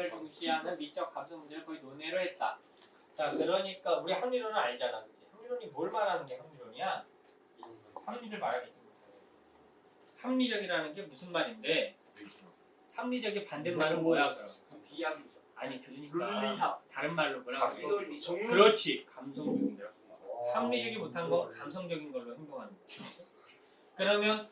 판단을 중시하는 미적 감성 문제를 거의 논외로 했다. 자, 그러니까 우리 합리론은 알잖아, 그치? 합리론이 뭘 말하는 게 합리론이야? 합리를 말하겠지. 합리적이라는 게 무슨 말인데? 합리적의 반대말은 뭐야, 그럼? 비합리적. 아니, 그러니까 논리학. 다른 말로 뭐라고 해? 비논리. 그렇지, 감성적인 거야. 합리적이 못한 건 감성적인 걸로 행동하는 거야. 그러면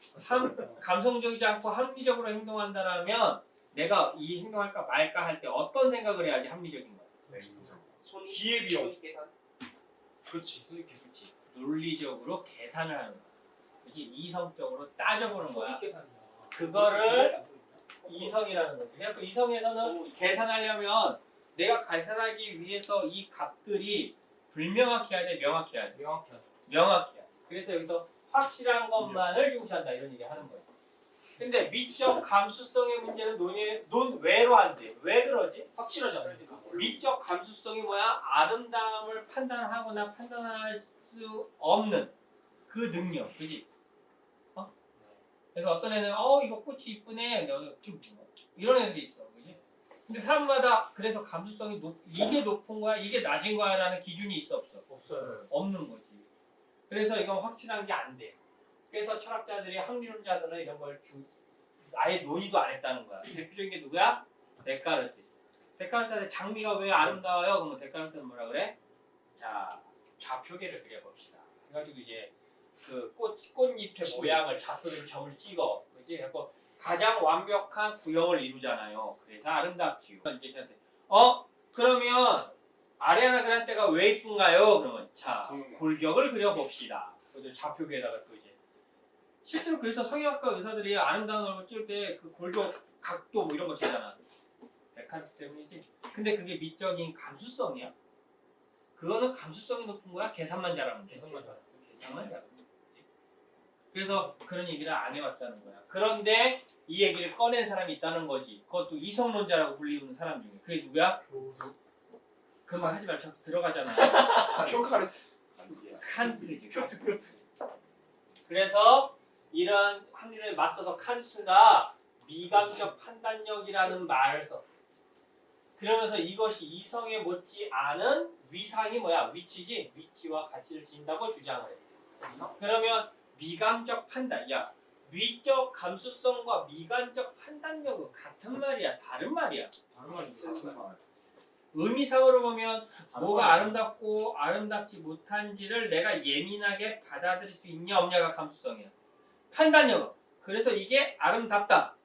감성적이지 않고 합리적으로 행동한다라면 내가 이 행동할까 말까 할 때 어떤 생각을 해야지 합리적인 거야? 기회비용. 그렇지. 그렇지. 논리적으로 계산을 하는 거야. 그렇지. 이성적으로 따져보는 거야. 그거를 이성이라는 거지. 그냥 그 이성에서는 계산하려면 내가 계산하기 위해서 이 값들이 불명확해야 돼, 명확해야 돼. 명확히 하죠. 명확해야 돼. 그래서 여기서 확실한 것만을 중시한다 이런 얘기 하는 거예요. 근데 미적 감수성의 문제는 논외로 한대. 왜 그러지? 확실하지 않으니까. 미적 감수성이 뭐야? 아름다움을 판단하거나 판단할 수 없는 그 능력, 그지? 그래서 어떤 애는 이거 꽃이 이쁘네, 이런 애들이 있어, 그지? 근데 사람마다 그래서 감수성이 이게 높은 거야, 이게 낮은 거야라는 기준이 있어, 없어? 없어요. 없는 거지. 그래서 이건 확실한 게 안 돼. 그래서 철학자들이 합리론자들은 이런 걸 아예 논의도 안 했다는 거야. 대표적인 게 누구야? 데카르트. 데카르트한테 장미가 왜 아름다워요? 그러면 데카르트는 뭐라 그래? 자, 좌표계를 그려봅시다. 그래가지고 이제 그 꽃잎의 모양을 좌표계로 점을 찍어. 그렇지? 그래서 가장 완벽한 구형을 이루잖아요. 그래서 아름답지요. 이제 걔한테 그러면 아리아나 그란테가 왜 이쁜가요? 그러면 자, 골격을 그려봅시다. 그래서 좌표계에다가 또 이제 실제로 그래서 성형외과 의사들이 아름다운 얼굴 찍을 때 그 골격 각도 뭐 이런 거 쓰잖아. 데카르트 때문이지. 근데 그게 미적인 감수성이야. 그거는 감수성이 높은 거야. 계산만 잘하면 돼. 계산만 잘하면 돼. 그래서 그런 얘기를 안 해왔다는 거야. 그런데 이 얘기를 꺼낸 사람이 있다는 거지. 그것도 이성론자라고 불리는 사람 중에. 그게 누구야? 교수. 그 말 하지 말고 자꾸 들어가잖아. 교카르트. 칸트지. 큐트. 그래서 이런 합리를 맞서서 칸트가 미감적 판단력이라는 말을 써. 그러면서 이것이 이성에 못지 않은 위상이 뭐야? 위치지? 위치와 가치를 지닌다고 주장을 해. 그러면 미감적 판단, 위적 감수성과 미감적 판단력은 같은 말이야? 다른 말이야? 다른 말이 의미상으로 보면 뭐가 아름답고 아름답지 못한지를 내가 예민하게 받아들일 수 있냐 없냐가 감수성이야. 판단력은 그래서 이게 아름답다,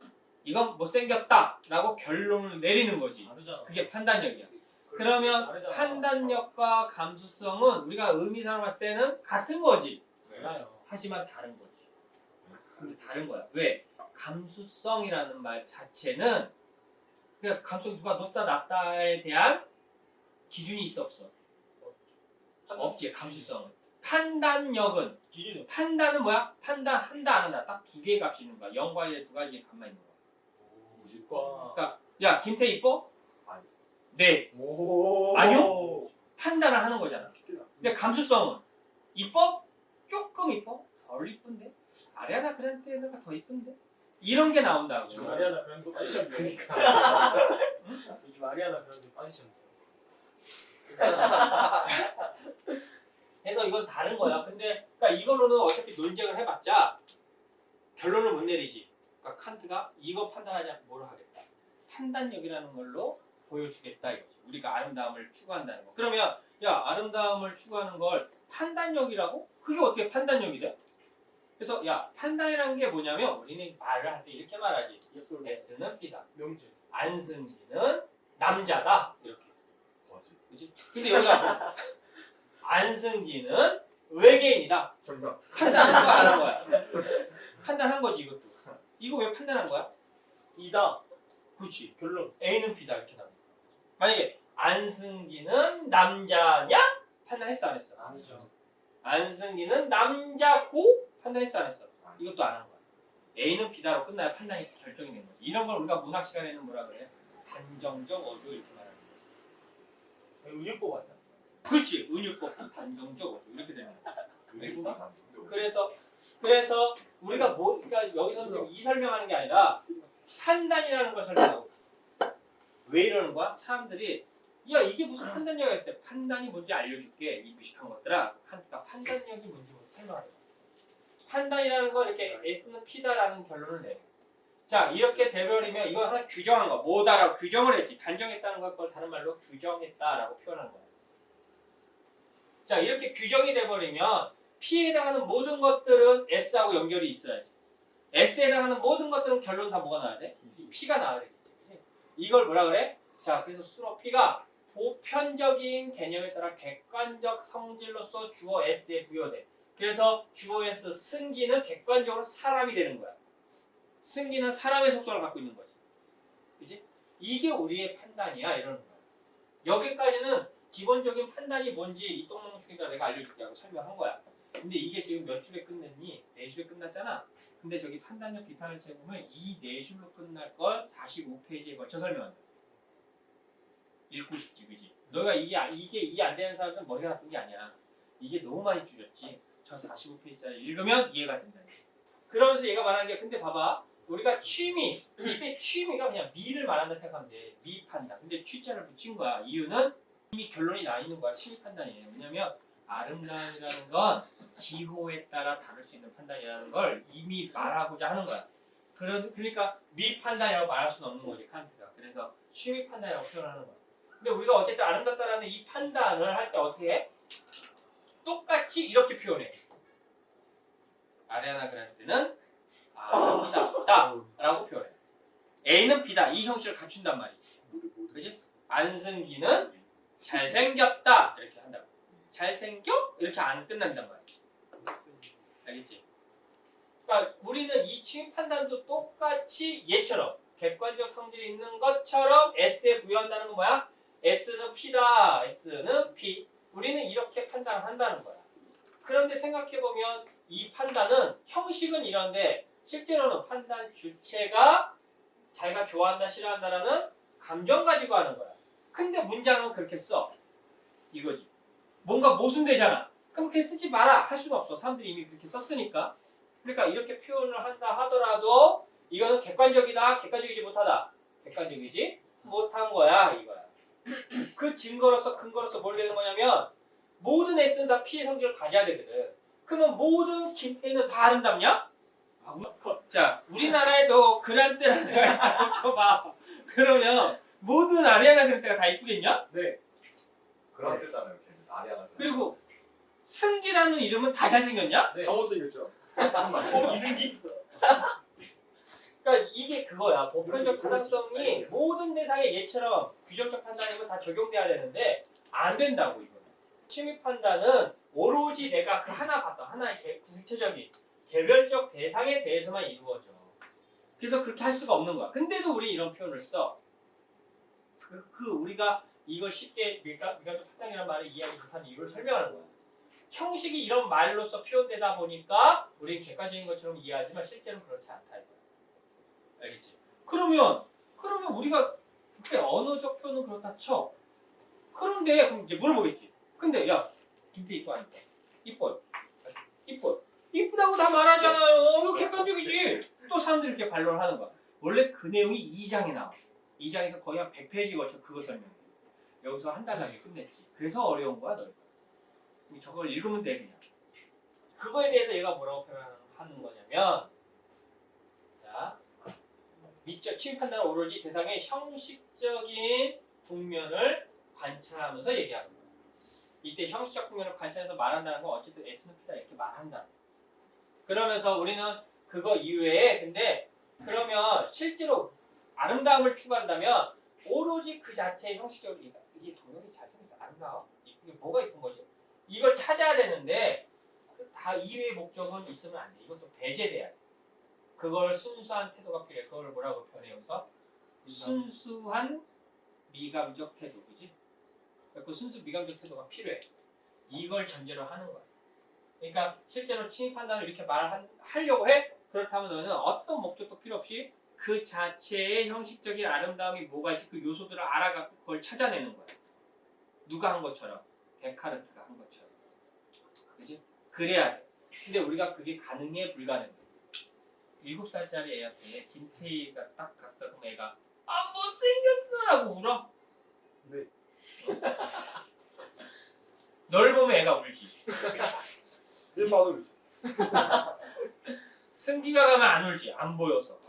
이건 못생겼다 라고 결론을 내리는 거지. 다르잖아. 그게 판단력이야. 그러면 다르잖아. 판단력과 감수성은 우리가 의미상으로 봤을 때는 같은 거지. 달라요. 하지만 다른 거지. 근데 다른 거야. 왜? 감수성이라는 말 자체는 그냥 감수성이 누가 높다 낮다에 대한 기준이 있어 없어? 없지. 감수성은. 판단력은 기준이 판단은 뭐야? 판단한다 안 한다. 딱 두 개의 값이 있는 거야. 0과 1의 두 가지의 값만 있는 거야. 무식과. 그러니까 야 김태 이뻐? 아니. 네. 오. 아니요? 판단을 하는 거잖아. 근데 감수성은 이뻐? 조금 이뻐? 덜 이쁜데? 아리아나 그란테가 더 이쁜데? 이런 게 나온다고. 요즘 아리아나 그란데 빠지셨네. 요즘 아리아나 그란데 빠지셨네. 그래서 이건 다른 거야. 근데 그러니까 이걸로는 어차피 논쟁을 해봤자 결론을 못 내리지. 그러니까 칸트가 이거 판단하지 않고 뭐를 하겠다. 판단력이라는 걸로 보여주겠다 이거지. 우리가 아름다움을 추구한다는 거. 그러면 아름다움을 추구하는 걸 판단력이라고? 그게 어떻게 판단력이 돼? 그래서 판단이라는 게 뭐냐면 우리는 말을 할 때 이렇게 말하지. S는 P다. 명주. 안승기는 남자다. 이렇게. 그치? 근데 여기가 안승기는 외계인이다. 정답. 판단한 거 안 한 거야. 판단한 거지 이것도. 이거 왜 판단한 거야? 이다. 그렇지. 결론. A는 B다 이렇게 나와. 만약에 안승기는 남자냐? 판단했어 안 했어? 아니죠. 안승기는 남자고 판단했어 안 했어? 이것도 안 한 거야. A는 B다로 끝나야 판단이 결정이 된 거지. 이런 걸 우리가 문학 시간에는 뭐라 그래? 단정적 어조 이렇게 말하는 거야. 의유법 아니야? 그렇지. 은유법 단정적 어조 이렇게 되는 거야. 그래서 그래서 우리가 그러니까 여기서는 지금 이 설명하는 게 아니라 판단이라는 걸 설명하고 왜 이러는 거야? 사람들이 야 이게 무슨 판단력이 있어? 판단이 뭔지 알려줄게 이 무식한 것들아. 칸트가 판단력이 뭔지 설명하래. 판단이라는 건 이렇게 S는 P다라는 결론을 내. 자 이렇게 돼버리면 이거 하나 규정한 거 뭐다라고 규정을 했지. 단정했다는 걸 다른 말로 규정했다라고 표현한 거야. 자 이렇게 규정이 돼버리면 P에 해당하는 모든 것들은 S하고 연결이 있어야지. S에 해당하는 모든 것들은 결론 다 뭐가 나와야 돼? P가 나와야 되겠지. 이걸 뭐라 그래? 자 그래서 수로 P가 보편적인 개념에 따라 객관적 성질로서 주어 S에 부여돼. 그래서 주어 S 승기는 객관적으로 사람이 되는 거야. 승기는 사람의 속성을 갖고 있는 거지. 그치? 이게 우리의 판단이야 이러는 거야. 여기까지는 기본적인 판단이 뭔지 이 똥멍충이다 내가 알려줄게 하고 설명한 거야. 근데 이게 지금 몇 줄에 끝냈니? 4줄에 끝났잖아. 근데 저기 판단력 비판을 해보면 이 4줄로 끝날 걸 45페이지에 걸쳐 설명한다. 읽고 싶지 그지? 너가 이게 이해 안 되는 사람들은 머리가 나쁜 게 아니야. 이게 너무 많이 줄였지. 저 45페이지를 읽으면 이해가 된다. 그러면서 얘가 말하는 게 근데 봐봐. 우리가 취미, 이때 취미가 그냥 미를 말한다 생각하면 돼. 미 판단. 근데 취자를 붙인 거야. 이유는 이미 결론이 나 있는 거야. 취미 판단이에요. 왜냐면 아름다움이라는 건 기호에 따라 다를 수 있는 판단이라는 걸 이미 말하고자 하는 거야. 그러니까 미 판단이라고 말할 수는 없는 거지 칸트가. 그래서 취미 판단이라고 표현하는 거야. 근데 우리가 어쨌든 아름답다라는 이 판단을 할 때 어떻게 해? 똑같이 이렇게 표현해. 아리아나 그란테는 아름답다라고 표현해. A는 B다. 이 형식을 갖춘단 말이지. 그렇지? 안승기는 잘생겼다 이렇게 한다고. 잘생겨? 이렇게 안 끝난단 말이지. 알겠지? 그러니까 우리는 이 취미 판단도 똑같이 얘처럼 객관적 성질이 있는 것처럼 S에 부여한다는 건 뭐야? S는 P다. S는 P. 우리는 이렇게 판단을 한다는 거야. 그런데 생각해보면 이 판단은 형식은 이런데 실제로는 판단 주체가 자기가 좋아한다 싫어한다라는 감정 가지고 하는 거야. 근데 문장은 그렇게 써. 이거지. 뭔가 모순되잖아. 그럼 그렇게 쓰지 마라 할 수가 없어. 사람들이 이미 그렇게 썼으니까. 그러니까 이렇게 표현을 한다 하더라도 이거는 객관적이다. 객관적이지 못하다. 객관적이지 못한 거야 이거야. 그 증거로서 근거로서 뭘 되는 거냐면 모든 S는 다 P의 성질을 가져야 되거든. 그러면 모든 김태희는 다 아름답냐? 자, 우리나라에도 그란테라는 애가 있다고 쳐봐. 그러면 모든 아리아나 그란테가 다 이쁘겠냐? 네. 그런 뜻잖아요. 아리아나. 그리고 승기라는 이름은 다 잘생겼냐? 네. 다 못생겼죠? 이승기? 그러니까 이게 그거야. 보편적 타당성이 모든 대상에 얘처럼 규정적 판단이면 다 적용돼야 되는데 안 된다고 이거. 취미 판단은 오로지 내가 그 하나 봤던 하나의 구체적인 개별적 대상에 대해서만 이루어져. 그래서 그렇게 할 수가 없는 거야. 근데도 우리 이런 표현을 써. 우리가 이걸 쉽게 미관적 판단이라는 말을 이해하지 못하는 이유를 설명하는 거야. 형식이 이런 말로써 표현되다 보니까 우리는 객관적인 것처럼 이해하지만 실제로는 그렇지 않다 이거야. 알겠지? 그러면 우리가 그래 언어적 표현은 그렇다 쳐. 그런데 그럼 이제 물어보겠지. 근데 야 김태 이뻐 안 이뻐? 이뻐요. 이쁘다고 다 말하잖아요. 이거 객관적이지. 또 사람들이 이렇게 반론을 하는 거야. 원래 그 내용이 2장에 나와. 2장에서 거의 한 100페이지 걸쳐 그거 설명해. 여기서 한 달나게 끝냈지. 그래서 어려운 거야 너희가. 저걸 읽으면 돼 그냥. 그거에 대해서 얘가 뭐라고 표현하는 거냐면 자 미적 취미 판단은 오로지 대상의 형식적인 국면을 관찰하면서 얘기하는 거야. 이때 형식적 국면을 관찰해서 말한다는 건 어쨌든 S는 P다 이렇게 말한다. 그러면서 우리는 그거 이외에 근데 그러면 실제로 아름다움을 추구한다면 오로지 그 자체의 형식적으로 이게 동영이 잘생겼어 아름다워? 이게 뭐가 이쁜 거지? 이걸 찾아야 되는데 다 이외의 목적은 있으면 안 돼. 이것도 배제돼야 돼. 그걸 순수한 태도가 필요해. 그걸 뭐라고 표현해 여기서? 순수한 미감적 태도, 그지? 그 순수 미감적 태도가 필요해. 이걸 전제로 하는 거야. 그러니까 실제로 취미 판단을 이렇게 말하려고 해? 그렇다면 너는 어떤 목적도 필요 없이 그 자체의 형식적인 아름다움이 뭐가 있지 그 요소들을 알아갖고 그걸 찾아내는 거야. 누가 한 것처럼 데카르트가 한 것처럼. 그지? 그래야 돼. 근데 우리가 그게 가능해 불가능해. 7살짜리 애한테 김태희가 딱 갔어. 그럼 애가 아 못생겼어라고 울어? 네. 널 보면 애가 울지. 일반으로. 승기가 가면 안 울지. 안 보여서.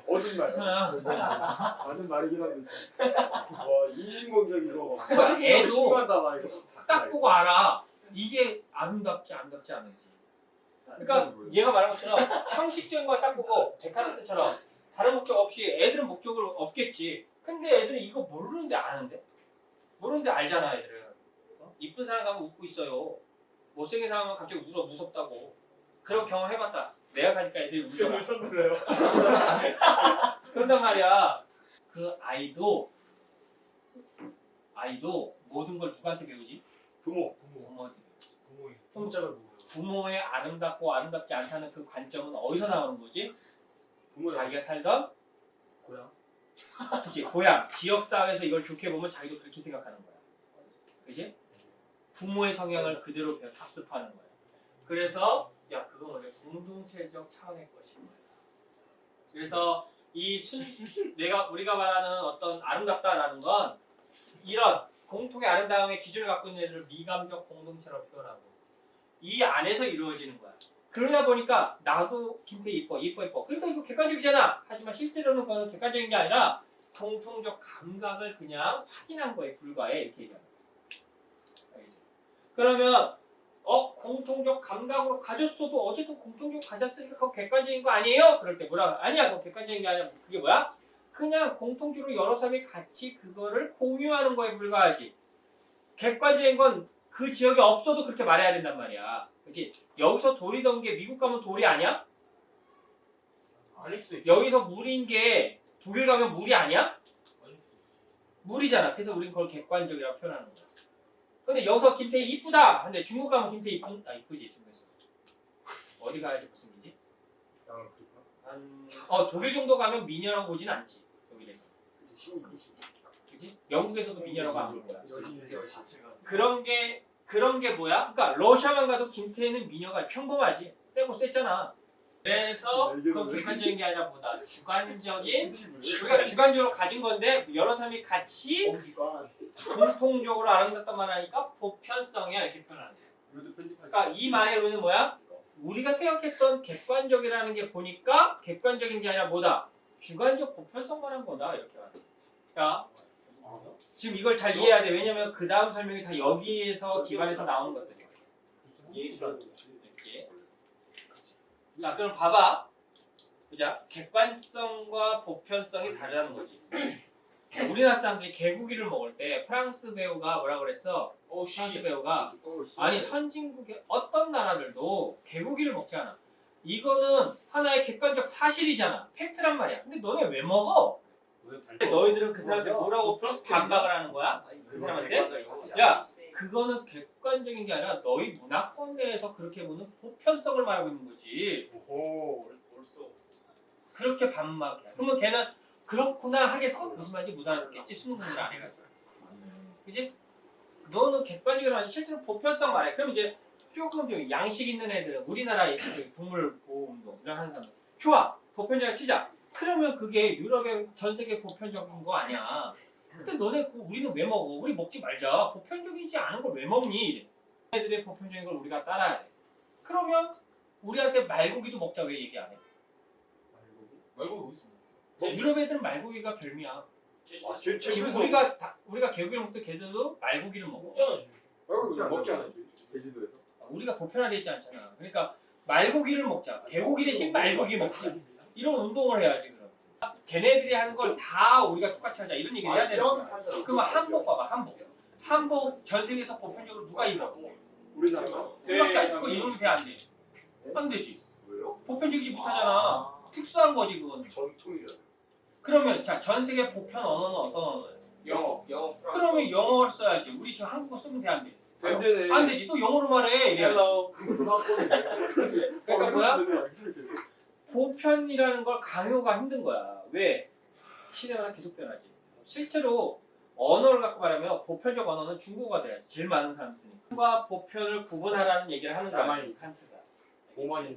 어떤 말? 맞는 말이긴 한데. 와 인신공격이고. 애도 심하다 막 이거. 딱 보고 알아. 이게 아름답지 않은지. 그러니까 얘가 말한 것처럼 형식적인 걸 딱 보고 데카르트처럼 다른 목적 없이 애들은 목적을 없겠지. 근데 애들은 이거 모르는데 아는데? 모르는데 알잖아 애들은. 이쁜 사람 가면 웃고 있어요. 못생긴 사람은 갑자기 울어 무섭다고. 그런 경험 해봤다. 내가 가니까 애들이 울더라. 손들어요. 그런단 말이야. 그 아이도 모든 걸 누구한테 배우지? 부모한테. 혼자가 누구예요? 부모의 아름답고 아름답지 않다는 그 관점은 어디서 나오는 거지? 부모야. 자기가 살던 고향. 그치 고향 지역사회에서 이걸 좋게 보면 자기도 그렇게 생각하는 거야. 그치? 부모의 성향을 그대로 답습하는 거야. 그래서 야 그건 원래 공동체적 차원의 것인 거야. 그래서 우리가 말하는 어떤 아름답다라는 건 이런 공통의 아름다움의 기준을 갖고 있는 애들을 미감적 공동체로 표현하고 이 안에서 이루어지는 거야. 그러다 보니까 나도 김태희 이뻐. 그러니까 이거 객관적이잖아. 하지만 실제로는 그건 객관적인 게 아니라 공통적 감각을 그냥 확인한 거에 불과해. 이렇게 얘기하는 거야. 알겠지? 그러면 공통적 감각으로 가졌어도 어쨌든 공통적 가졌으니까 그거 객관적인 거 아니에요? 그럴 때 뭐라 아니야. 그거 객관적인 게 아니라 그게 뭐야? 그냥 공통적으로 여러 사람이 같이 그거를 공유하는 거에 불과하지. 객관적인 건 그 지역에 없어도 그렇게 말해야 된단 말이야. 그치? 여기서 돌이던 게 미국 가면 돌이 아니야? 아닐 수 있죠. 여기서 물인 게 독일 가면 물이 아니야? 물이잖아. 그래서 우린 그걸 객관적이라고 표현하는 거야. 근데 여기서 김태희 이쁘다. 근데 중국 가면 김태희 이쁘지 중국에서. 어디 가야지 무슨 일이지? 독일 정도 가면 미녀라고 보진 않지. 독일에서. 그치? 영국에서도 미녀라고 안 볼 거야. 그런 게 뭐야? 그러니까 러시아만 가도 김태희는 미녀가 평범하지. 세고 셌잖아. 그래서 그건 객관적인 게 아니라 보다 주관적인 우리가 주관적으로 가진 건데 여러 사람이 같이 공통적으로 아름답다만 하니까 보편성이야 이렇게 표현하는 거야. 그러니까 이 말의 의미는 뭐야? 우리가 생각했던 객관적이라는 게 보니까 객관적인 게 아니라 뭐다? 주관적 보편성 말한 거다 이렇게 말하는 거야. 그러니까 지금 이걸 잘 이해해야 돼. 왜냐면 그 다음 설명이 다 여기에서 기반해서 나오는 것들이야. 예술하는 거지. 자, 그럼 봐봐. 보자. 객관성과 보편성이 다르다는 거지. 우리나라 사람들이 개고기를 먹을 때 프랑스 배우가 뭐라 그랬어? 프랑스 배우가 아니 선진국의 어떤 나라들도 개고기를 먹잖아. 이거는 하나의 객관적 사실이잖아. 팩트란 말이야. 근데 너네 왜 먹어? 너희들은 그 사람한테 뭐라고 반박을 하는 거야? 그 사람한테? 야, 그거는 객관적인 게 아니라 너희 문화권 내에서 그렇게 보는 보편성을 말하고 있는 거지. 그렇게 반박해. 그러면 걔는 그렇구나 하겠어? 무슨 말인지 못 알아듣겠지? 수능 공부를 안 해가지고. 그지? 너는 객관적으로 아니라 실제로 보편성 말해. 그럼 이제 조금 좀 양식 있는 애들은 우리나라의 그 동물 보호운동 이런 하는 사람 좋아. 보편적으로 치자. 그러면 그게 유럽의 전 세계 보편적인 거 아니야. 근데 너네 그거 우리는 왜 먹어? 우리 먹지 말자. 보편적이지 않은 걸 왜 먹니? 애들의 보편적인 걸 우리가 따라야 돼. 그러면 우리한테 말고기도 먹자 왜 얘기 안 해? 말고 있어. 유럽 애들은 말고기가 별미야. 지금 우리가 개고기를 먹던 걔들도 말고기를 먹어. 먹지 않아요. 제주도에서. 우리가 보편화돼 있지 않잖아. 그러니까 말고기를 먹자. 개고기 대신 말고기 먹자. 이런 운동을 해야지 그럼. 걔네들이 하는 걸 다 우리가 똑같이 하자 이런 얘기를 해야 되는 거야. 그러면 한복 봐봐. 한복 전 세계에서 보편적으로 누가 입어? 우리나라. 그밖에 안 입고 입으면 돼 안 돼? 안 되지. 왜요? 보편적이지 못하잖아. 특수한 거지 그건. 전통이잖아요. 그러면 자 전 세계 보편 언어는 어떤 언어예요? 영어. 그러면 영어를 써야지. 우리 지금 한국어 쓰면 돼 안 돼? 안 되네. 안 되지. 또 영어로만 해. 이래야 그러니까 뭐야? 보편이라는 걸 강요가 힘든 거야. 왜? 시대마다 계속 변하지. 실제로 언어를 갖고 말하면 보편적 언어는 중국어가 돼야지. 제일 많은 사람 쓰니까. 과 보편을 구분하라는 얘기를 하는 거야. 칸트가. 오만이.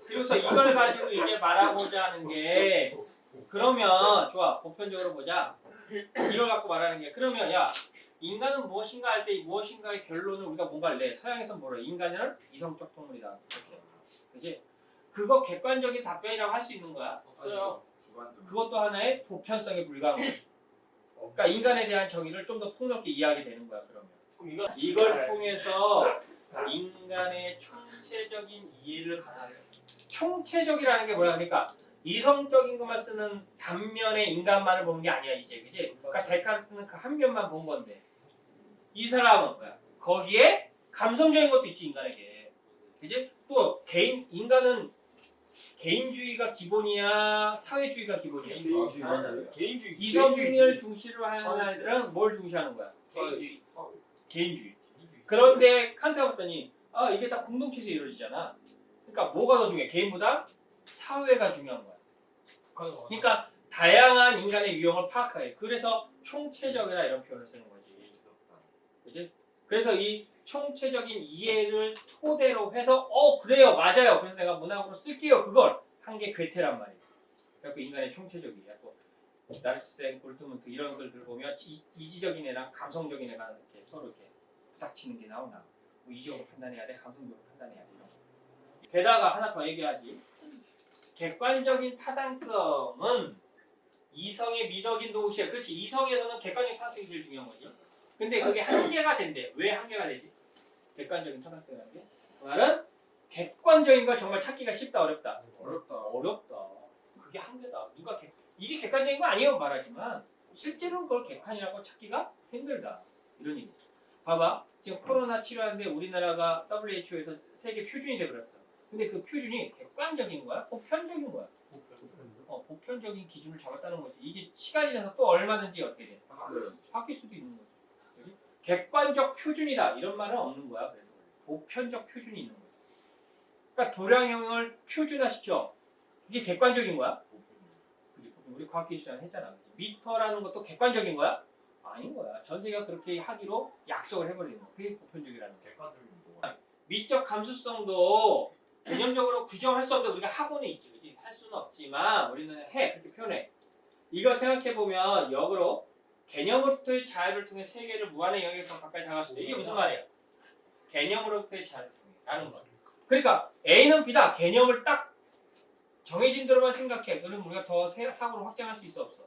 그래서 이걸 가지고 이제 말하고자 하는 게 그러면 좋아. 보편적으로 보자. 이걸 갖고 말하는 게 그러면 야 인간은 무엇인가 할 때 무엇인가의 결론을 우리가 뭔가를 내. 서양에서 뭐래? 인간은 이성적 동물이다. 이렇게. 그지? 그거 객관적인 답변이라고 할 수 있는 거야. 없어요. 주관적. 그것도 하나의 보편성에 불과한 거지. 그러니까 인간에 대한 정의를 좀 더 폭넓게 이해하게 되는 거야. 그러면 이걸 통해서 인간의 총체적인 이해를 가능하게. 총체적이라는 게 뭐야? 그러니까 이성적인 것만 쓰는 단면의 인간만을 보는 게 아니야 이제, 그지? 그러니까 데카르트는 그 한 면만 본 건데 이 사람은 뭐야? 거기에 감성적인 것도 있지 인간에게, 그지? 또 인간은 개인주의가 기본이야, 사회주의가 기본이야. 개인주의. 이성을 중시로 하는 아이들은 뭘 중시하는 거야? 개인주의. 사회. 개인주의. 그런데 칸트가 봤더니 이게 다 공동체에서 이루어지잖아. 그러니까 뭐가 더 중요해? 개인보다 사회가 중요한 거야. 그러니까 다양한 인간의 유형을 파악하게. 그래서 총체적이라 이런 표현을 쓰는 거지. 그지? 그래서 이 총체적인 이해를 토대로 해서 그래요, 맞아요. 그래서 내가 문학으로 쓸게요. 그걸 한 게 괴테란 말이에요. 그래서 인간의 총체적 이해. 또 나르시스, 골트문트 이런 것들 보면 이지적인 애랑 감성적인 애가 이렇게 서로 이렇게 부닥치는 게 나오나. 뭐 이지적으로 판단해야 돼, 감성적으로 판단해야 돼 이런 거. 게다가 하나 더 얘기하지. 객관적인 타당성은 이성의 미덕인 동시에, 그렇지, 이성에서는 객관적인 타당성이 제일 중요한 거지. 근데 그게 한계가 된대. 왜 한계가 되지? 객관적인 타당성이라는 게? 그 말은 객관적인 걸 정말 찾기가 쉽다, 어렵다? 어렵다. 그게 한계다. 이게 객관적인 거 아니에요 말하지만 실제로는 그걸 객관이라고 찾기가 힘들다. 이런 얘기죠. 봐봐. 지금 코로나 치료하는데 우리나라가 WHO에서 세계 표준이 돼버렸어. 근데 그 표준이 객관적인 거야? 보편적인 거야? 보편적인 기준을 잡았다는 거지. 이게 시간이 지나서 또 얼마든지 어떻게 돼? 바뀔 수도 있는 거지. 그치? 객관적 표준이다 이런 말은 없는 거야. 그래서 보편적 표준이 있는 거야. 그러니까 도량형을 표준화시켜. 그게 객관적인 거야? 그치? 우리 과학기술 시간에 했잖아. 그치? 미터라는 것도 객관적인 거야? 아닌 거야. 전 세계가 그렇게 하기로 약속을 해버리는 거야. 그게 보편적이라는 거야. 객관적인 거. 미적 감수성도 개념적으로 규정할 수 없는데 우리가 하고는 있지, 그지? 할 수는 없지만 우리는 그렇게 표현해. 이거 생각해 보면 역으로 개념으로부터의 자유를 통해 세계를 무한의 영역에 더 가까이 다가갈 수 있다. 이게 무슨 말이야? 개념으로부터의 자유를 통해라는 거야. 그러니까 A는 B다. 개념을 딱 정해진 대로만 생각해. 그럼 우리가 더 사고를 확장할 수 있어, 없어?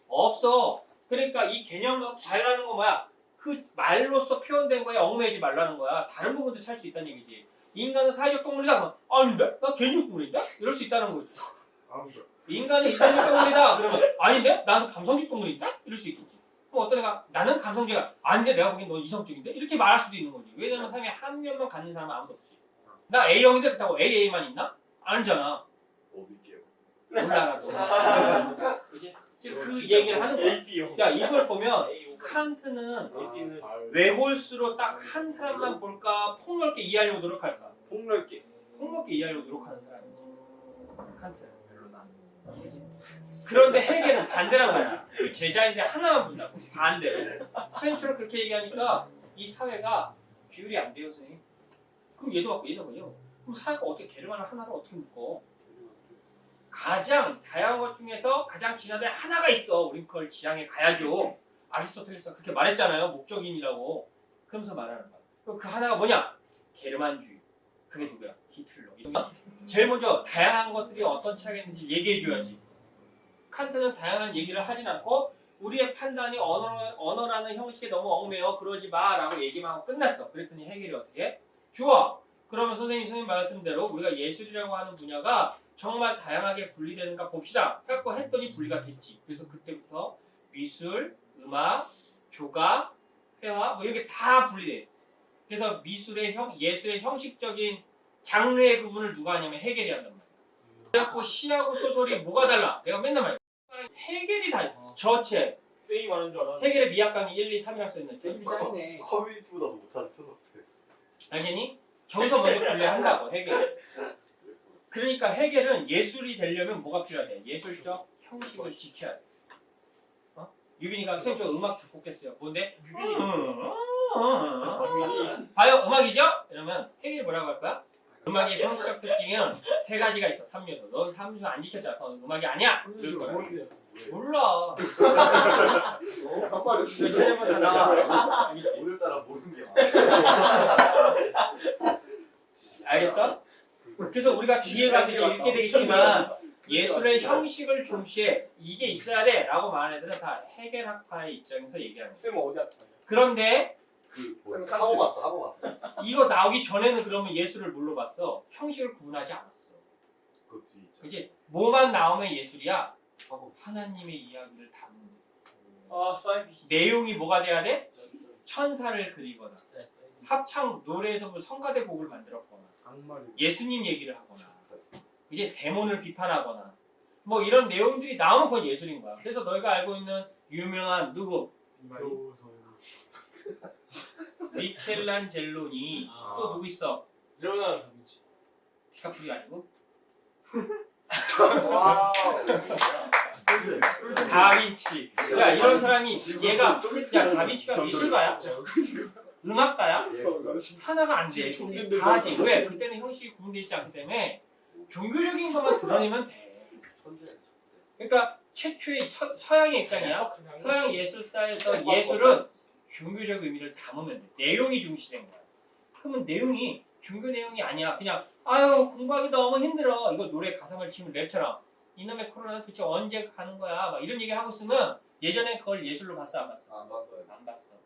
없어. 그러니까 이 개념 자유라는 건 뭐야? 그 말로써 표현된 거에 얽매이지 말라는 거야. 다른 부분도 찾을 수 있다는 얘기지. 인간은 사회적 동물이다. 그러면 아닌데? 나 개인적 동물인데? 이럴 수 있다는 거지. 인간은 이성적 동물이다. 그러면 아닌데? 나는 감성적 동물인데? 이럴 수 있겠지. 그럼 어떤 애가 나는 감성적이야. 아닌데? 내가 보기엔 넌 이성적인데? 이렇게 말할 수도 있는 거지. 왜냐면 삶에 한 면만 갖는 사람은 아무도 없지. 나 A형인데 그렇다고 AA만 있나? 아니잖아. 어디 있게요? 몰라 나도. 그치? 지금 그 얘기를 하는 거야. 야 이걸 보면 칸트는 외골수로 딱 한 사람만 볼까 폭넓게 이해하려고 노력할까? 폭넓게. 폭넓게 이해하려고 노력하는 사람이지. 칸트는 별로는 안 돼. 그런데 해겔은 반대란 말이야. 그 제자인데 하나만 본다고. 반대로. 선생님처럼 그렇게 얘기하니까 이 사회가 비율이 안 돼요, 선생님. 그럼 얘도 갖고 얘도 갖고 그럼 사회가 어떻게 게르만을 하나를 어떻게 묶어? 가장 다양한 것 중에서 가장 진화된 하나가 있어. 우린 그걸 지향해 가야죠. 아리스토텔레스가 그렇게 말했잖아요. 목적인이라고. 그러면서 말하는 거야. 그 하나가 뭐냐? 게르만주의. 그게 누구야? 히틀러. 제일 먼저 다양한 것들이 어떤 차이가 있는지 얘기해줘야지. 칸트는 다양한 얘기를 하진 않고 우리의 판단이 언어라는 형식에 너무 얽매여 그러지 마라고 얘기만 하고 끝났어. 그랬더니 해겔이 어떻게 해? 좋아. 그러면 선생님 말씀대로 우리가 예술이라고 하는 분야가 정말 다양하게 분리되는가 봅시다. 해갖고 했더니 분리가 됐지. 그래서 그때부터 미술, 음악, 조각, 회화 뭐 이렇게 다 분리돼. 그래서 예술의 형식적인 장르의 구분을 누가 하냐면 해겔이 한단 말이야. 그래갖고 시하고 소설이 뭐가 달라? 내가 맨날 말해. 해겔이 다 저체. 세이 많은 줄 알았는데. 해겔의 미학 강의 1, 2, 3이 할 수 있는 줄. 짱이네. 커뮤니티보다 못하는 표현없어요. 알겠니? 저기서 먼저 분리한다고 해겔. 그러니까 해겔은 예술이 되려면 뭐가 필요하대? 예술적 형식을 지켜야 돼. 유빈이가 선생님 저 음악 작곡했어요. 뭔데? 유빈이. 봐요 음악이죠? 이러면 해겔이 뭐라고 할 거야? 음악의 형식적 특징은 세 가지가 있어. 3요소. 너 3요소 안 지켰잖아. 그건 음악이 아니야. 그럴 거야. 뭔데? 몰라. 한 마리 너 찾아보면 다 나와. 알겠지? 오늘따라 모르는 게 많아. 알겠어? 그래서 우리가 뒤에 가서 이제 읽게 되겠지만 예술의 형식을 중시해 이게 있어야 돼 라고 말하는 애들은 다 해겔학파의 입장에서 얘기하는 거야. 쌤 어디 아파? 그런데 하고 봤어. 이거 나오기 전에는 그러면 예술을 뭘로 봤어? 형식을 구분하지 않았어. 그렇지. 이제 뭐만 나오면 예술이야? 하고 하나님의 이야기를 담는 아 사이비. 내용이 뭐가 돼야 돼? 천사를 그리거나 합창 노래에서 뭐 성가대 곡을 만들었거나 악마리. 예수님 얘기를 하거나 이제 데몬을 비판하거나 뭐 이런 내용들이 나오면 그건 예술인 거야. 그래서 너희가 알고 있는 유명한 누구? 미켈란젤로니 또 누구 있어? 레오나르도 다빈치. 디카프리오 아니고? 와우. 다빈치. 야 이런 사람이 얘가 야 다빈치가 미술가야? 음악가야? 하나가 안 돼. 근데 다 하지. 왜? 그때는 형식이 구분되어 있지 않기 때문에 종교적인 것만 드러내면 돼. 그러니까 최초의 서양의 입장이야. 서양 예술사에서 예술은 종교적 의미를 담으면 돼. 내용이 중시된 거야. 그러면 내용이 종교 내용이 아니야. 그냥 아유 공부하기 너무 힘들어. 이거 노래 가사만 치면 랩처럼 이놈의 코로나 도대체 언제 가는 거야. 막 이런 얘기 하고 있으면 예전에 그걸 예술로 봤어 안 봤어? 안 봤어요. 안 봤어.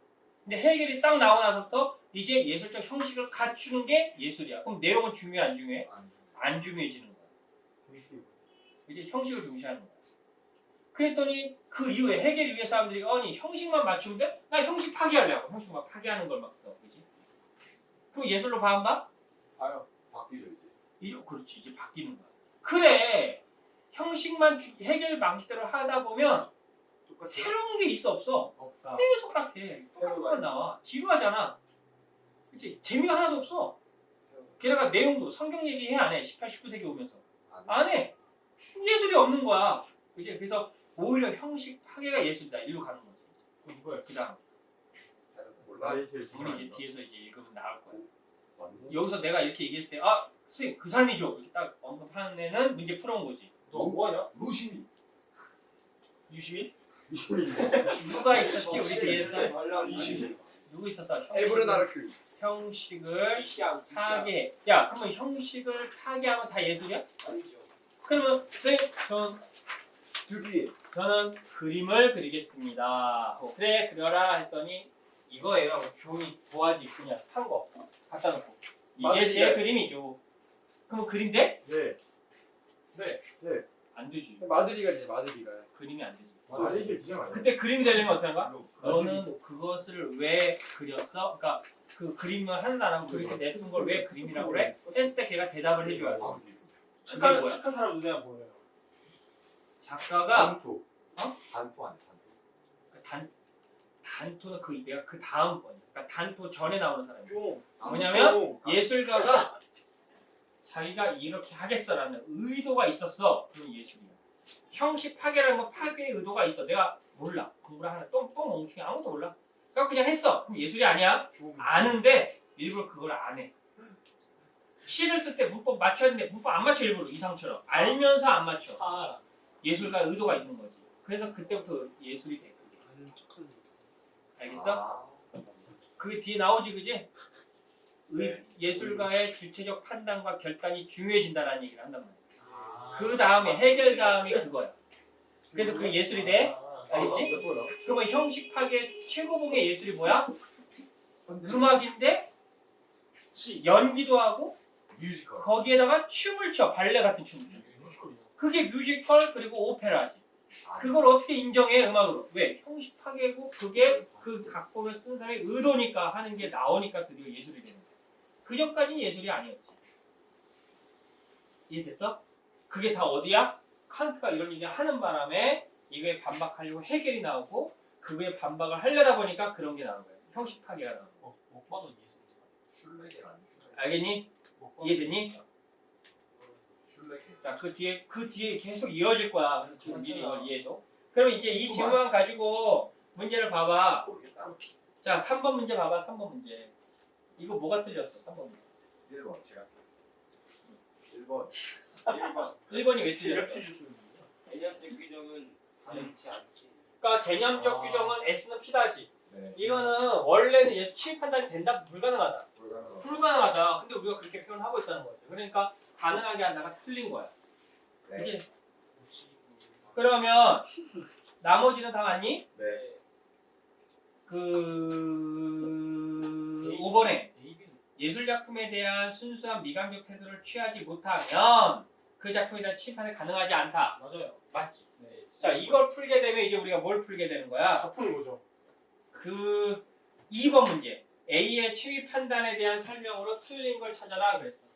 근데 해결이 딱 나오고 나서부터 이제 예술적 형식을 갖추는 게 예술이야. 그럼 내용은 중요해 안 중요해? 안 중요해지는 거야. 이제 형식을 중시하는 거야. 그랬더니 그 이후에 해결 이후에 사람들이 아니 형식만 맞추면 돼? 나 형식 파괴하려고. 형식만 파괴하는 걸 막 써. 그지? 그럼 예술로 봐 안 봐? 봐요. 바뀌죠 이제. 그렇지. 이제 바뀌는 거야. 그래. 형식만 해결 방식대로 하다 보면 새로운 게 있어 없어? 없다. 계속 같아. 똑같은 건 나와. 지루하잖아. 그치? 재미가 하나도 없어. 게다가 내용도 성경 얘기해 안 해. 18, 19세기 오면서. 안 해. 예술이 없는 거야. 그치? 그래서 오히려 형식 파괴가 예술이다. 일로 가는 거지. 그 누구야? 그 다음. 몰라. 우리 이제 뒤에서 이제 읽으면 나올 거야. 맞네. 여기서 내가 이렇게 얘기했을 때, 아, 선생님, 그 사람이죠. 이렇게 딱 언급하는 애는 문제 풀어온 거지. 너 뭐하냐? 루시니. 유시민? 누가 있었지? 우리 뒤에서? 유시민. 누구 있었어? 에브르나르크. 형식을 파괴. 야, 그러면 형식을 파괴하면 다 예술이야? 아니죠. 그러면 선생님, 드비에. 저는 그림을 그리겠습니다. 그래, 그려라 했더니 이거예요. 종이 도화지 그냥 산 거 갖다 놓고. 이게 제 그림이죠. 그럼 그림 돼? 네. 네. 안 되지. 마드리가 이제 마드리가. 그림이 안 되지. 마드리가 디자인 아니야? 그때 그림이 되려면 어떻게 하는 거야? 너는 그것을 왜 그렸어? 그러니까 그 그림을 하는 사람은 그렇게 내두는 걸 왜 그림이라고 그래? 했을 때 걔가 대답을 해줘야 돼. 바로 뒤에서. 그게 뭐야? 착한 사람 눈에 안 보여요. 작가가 단투. 단투 아니야 단투. 단토는 내가 그 다음 번이야. 그러니까 단토 전에 나오는 사람이야. 뿅. 뭐냐면 예술가가 자기가 이렇게 하겠어라는 의도가 있었어. 그럼 예술이야. 형식 파괴라는 건 파괴의 의도가 있어. 내가 몰라. 공부를 하나 똥 멍충이 아무것도 몰라. 그러니까 그냥 했어. 그럼 예술이 아니야. 아는데 일부러 그걸 안 해. 시를 쓸 때 문법 맞춰야 되는데 문법 안 맞춰 일부러 이상처럼. 알면서 안 맞춰. 아. 예술가 의도가 있는 거지. 그래서 그때부터 예술이 돼. 그게. 알겠어? 그게 뒤에 나오지 그지? 예술가의 주체적 판단과 결단이 중요해진다라는 얘기를 한단 말이야. 그 다음에 해결 다음이 그거야. 그래서 그게 예술이 돼? 알겠지? 그러면 형식 파괴 최고봉의 예술이 뭐야? 음악인데 연기도 하고 뮤지컬. 거기에다가 춤을 춰. 발레 같은 춤을 춰. 뮤지컬이야. 그게 뮤지컬 그리고 오페라지. 그걸 어떻게 인정해 음악으로? 왜? 형식 파괴고 그게 그 각본을 쓴 사람의 의도니까 하는 게 나오니까 드디어 예술이 되는 거야. 그 전까지는 예술이 아니었지. 이해됐어? 그게 다 어디야? 칸트가 이런 얘기 하는 바람에 이거에 반박하려고 해결이 나오고 그거에 반박을 하려다 보니까 그런 게 나온 거야. 형식 파괴가 나오는 거야. 먹방은 예술. 슐레겔 아니야? 알겠니? 이해됐니? 슐레겔. 자, 그 뒤에 계속 이어질 거야. 그래서 지금 미리 이걸 이해해도. 그럼 이제 이 질문 가지고 문제를 봐봐. 모르겠다. 자, 3번 문제 봐봐. 3번 문제. 이거 뭐가 틀렸어? 3번 문제. 1번 제가. 1번. 1번이 왜 틀렸어? 개념적 규정은 가능치 않지. 그러니까 개념적 규정은 S는 P다지. 네. 이거는 원래는 예수 취입 판단이 된다 불가능하다. 불가능하다. 불가능하다. 근데 우리가 그렇게 표현하고 있다는 거죠. 그러니까 가능하게 한다가 틀린 거야. 네. 그치? 그러면 나머지는 다 맞니? 네. 그 5번에 예술작품에 대한 순수한 미감적 태도를 취하지 못하면 그 작품에 대한 침판이 가능하지 않다. 맞아요. 맞지? 네. 자, 이걸 풀게 되면 이제 우리가 뭘 풀게 되는 거야? 다 푸는 거죠. 그 2번 문제. A의 취미 판단에 대한 설명으로 틀린 걸 찾아라 그랬어.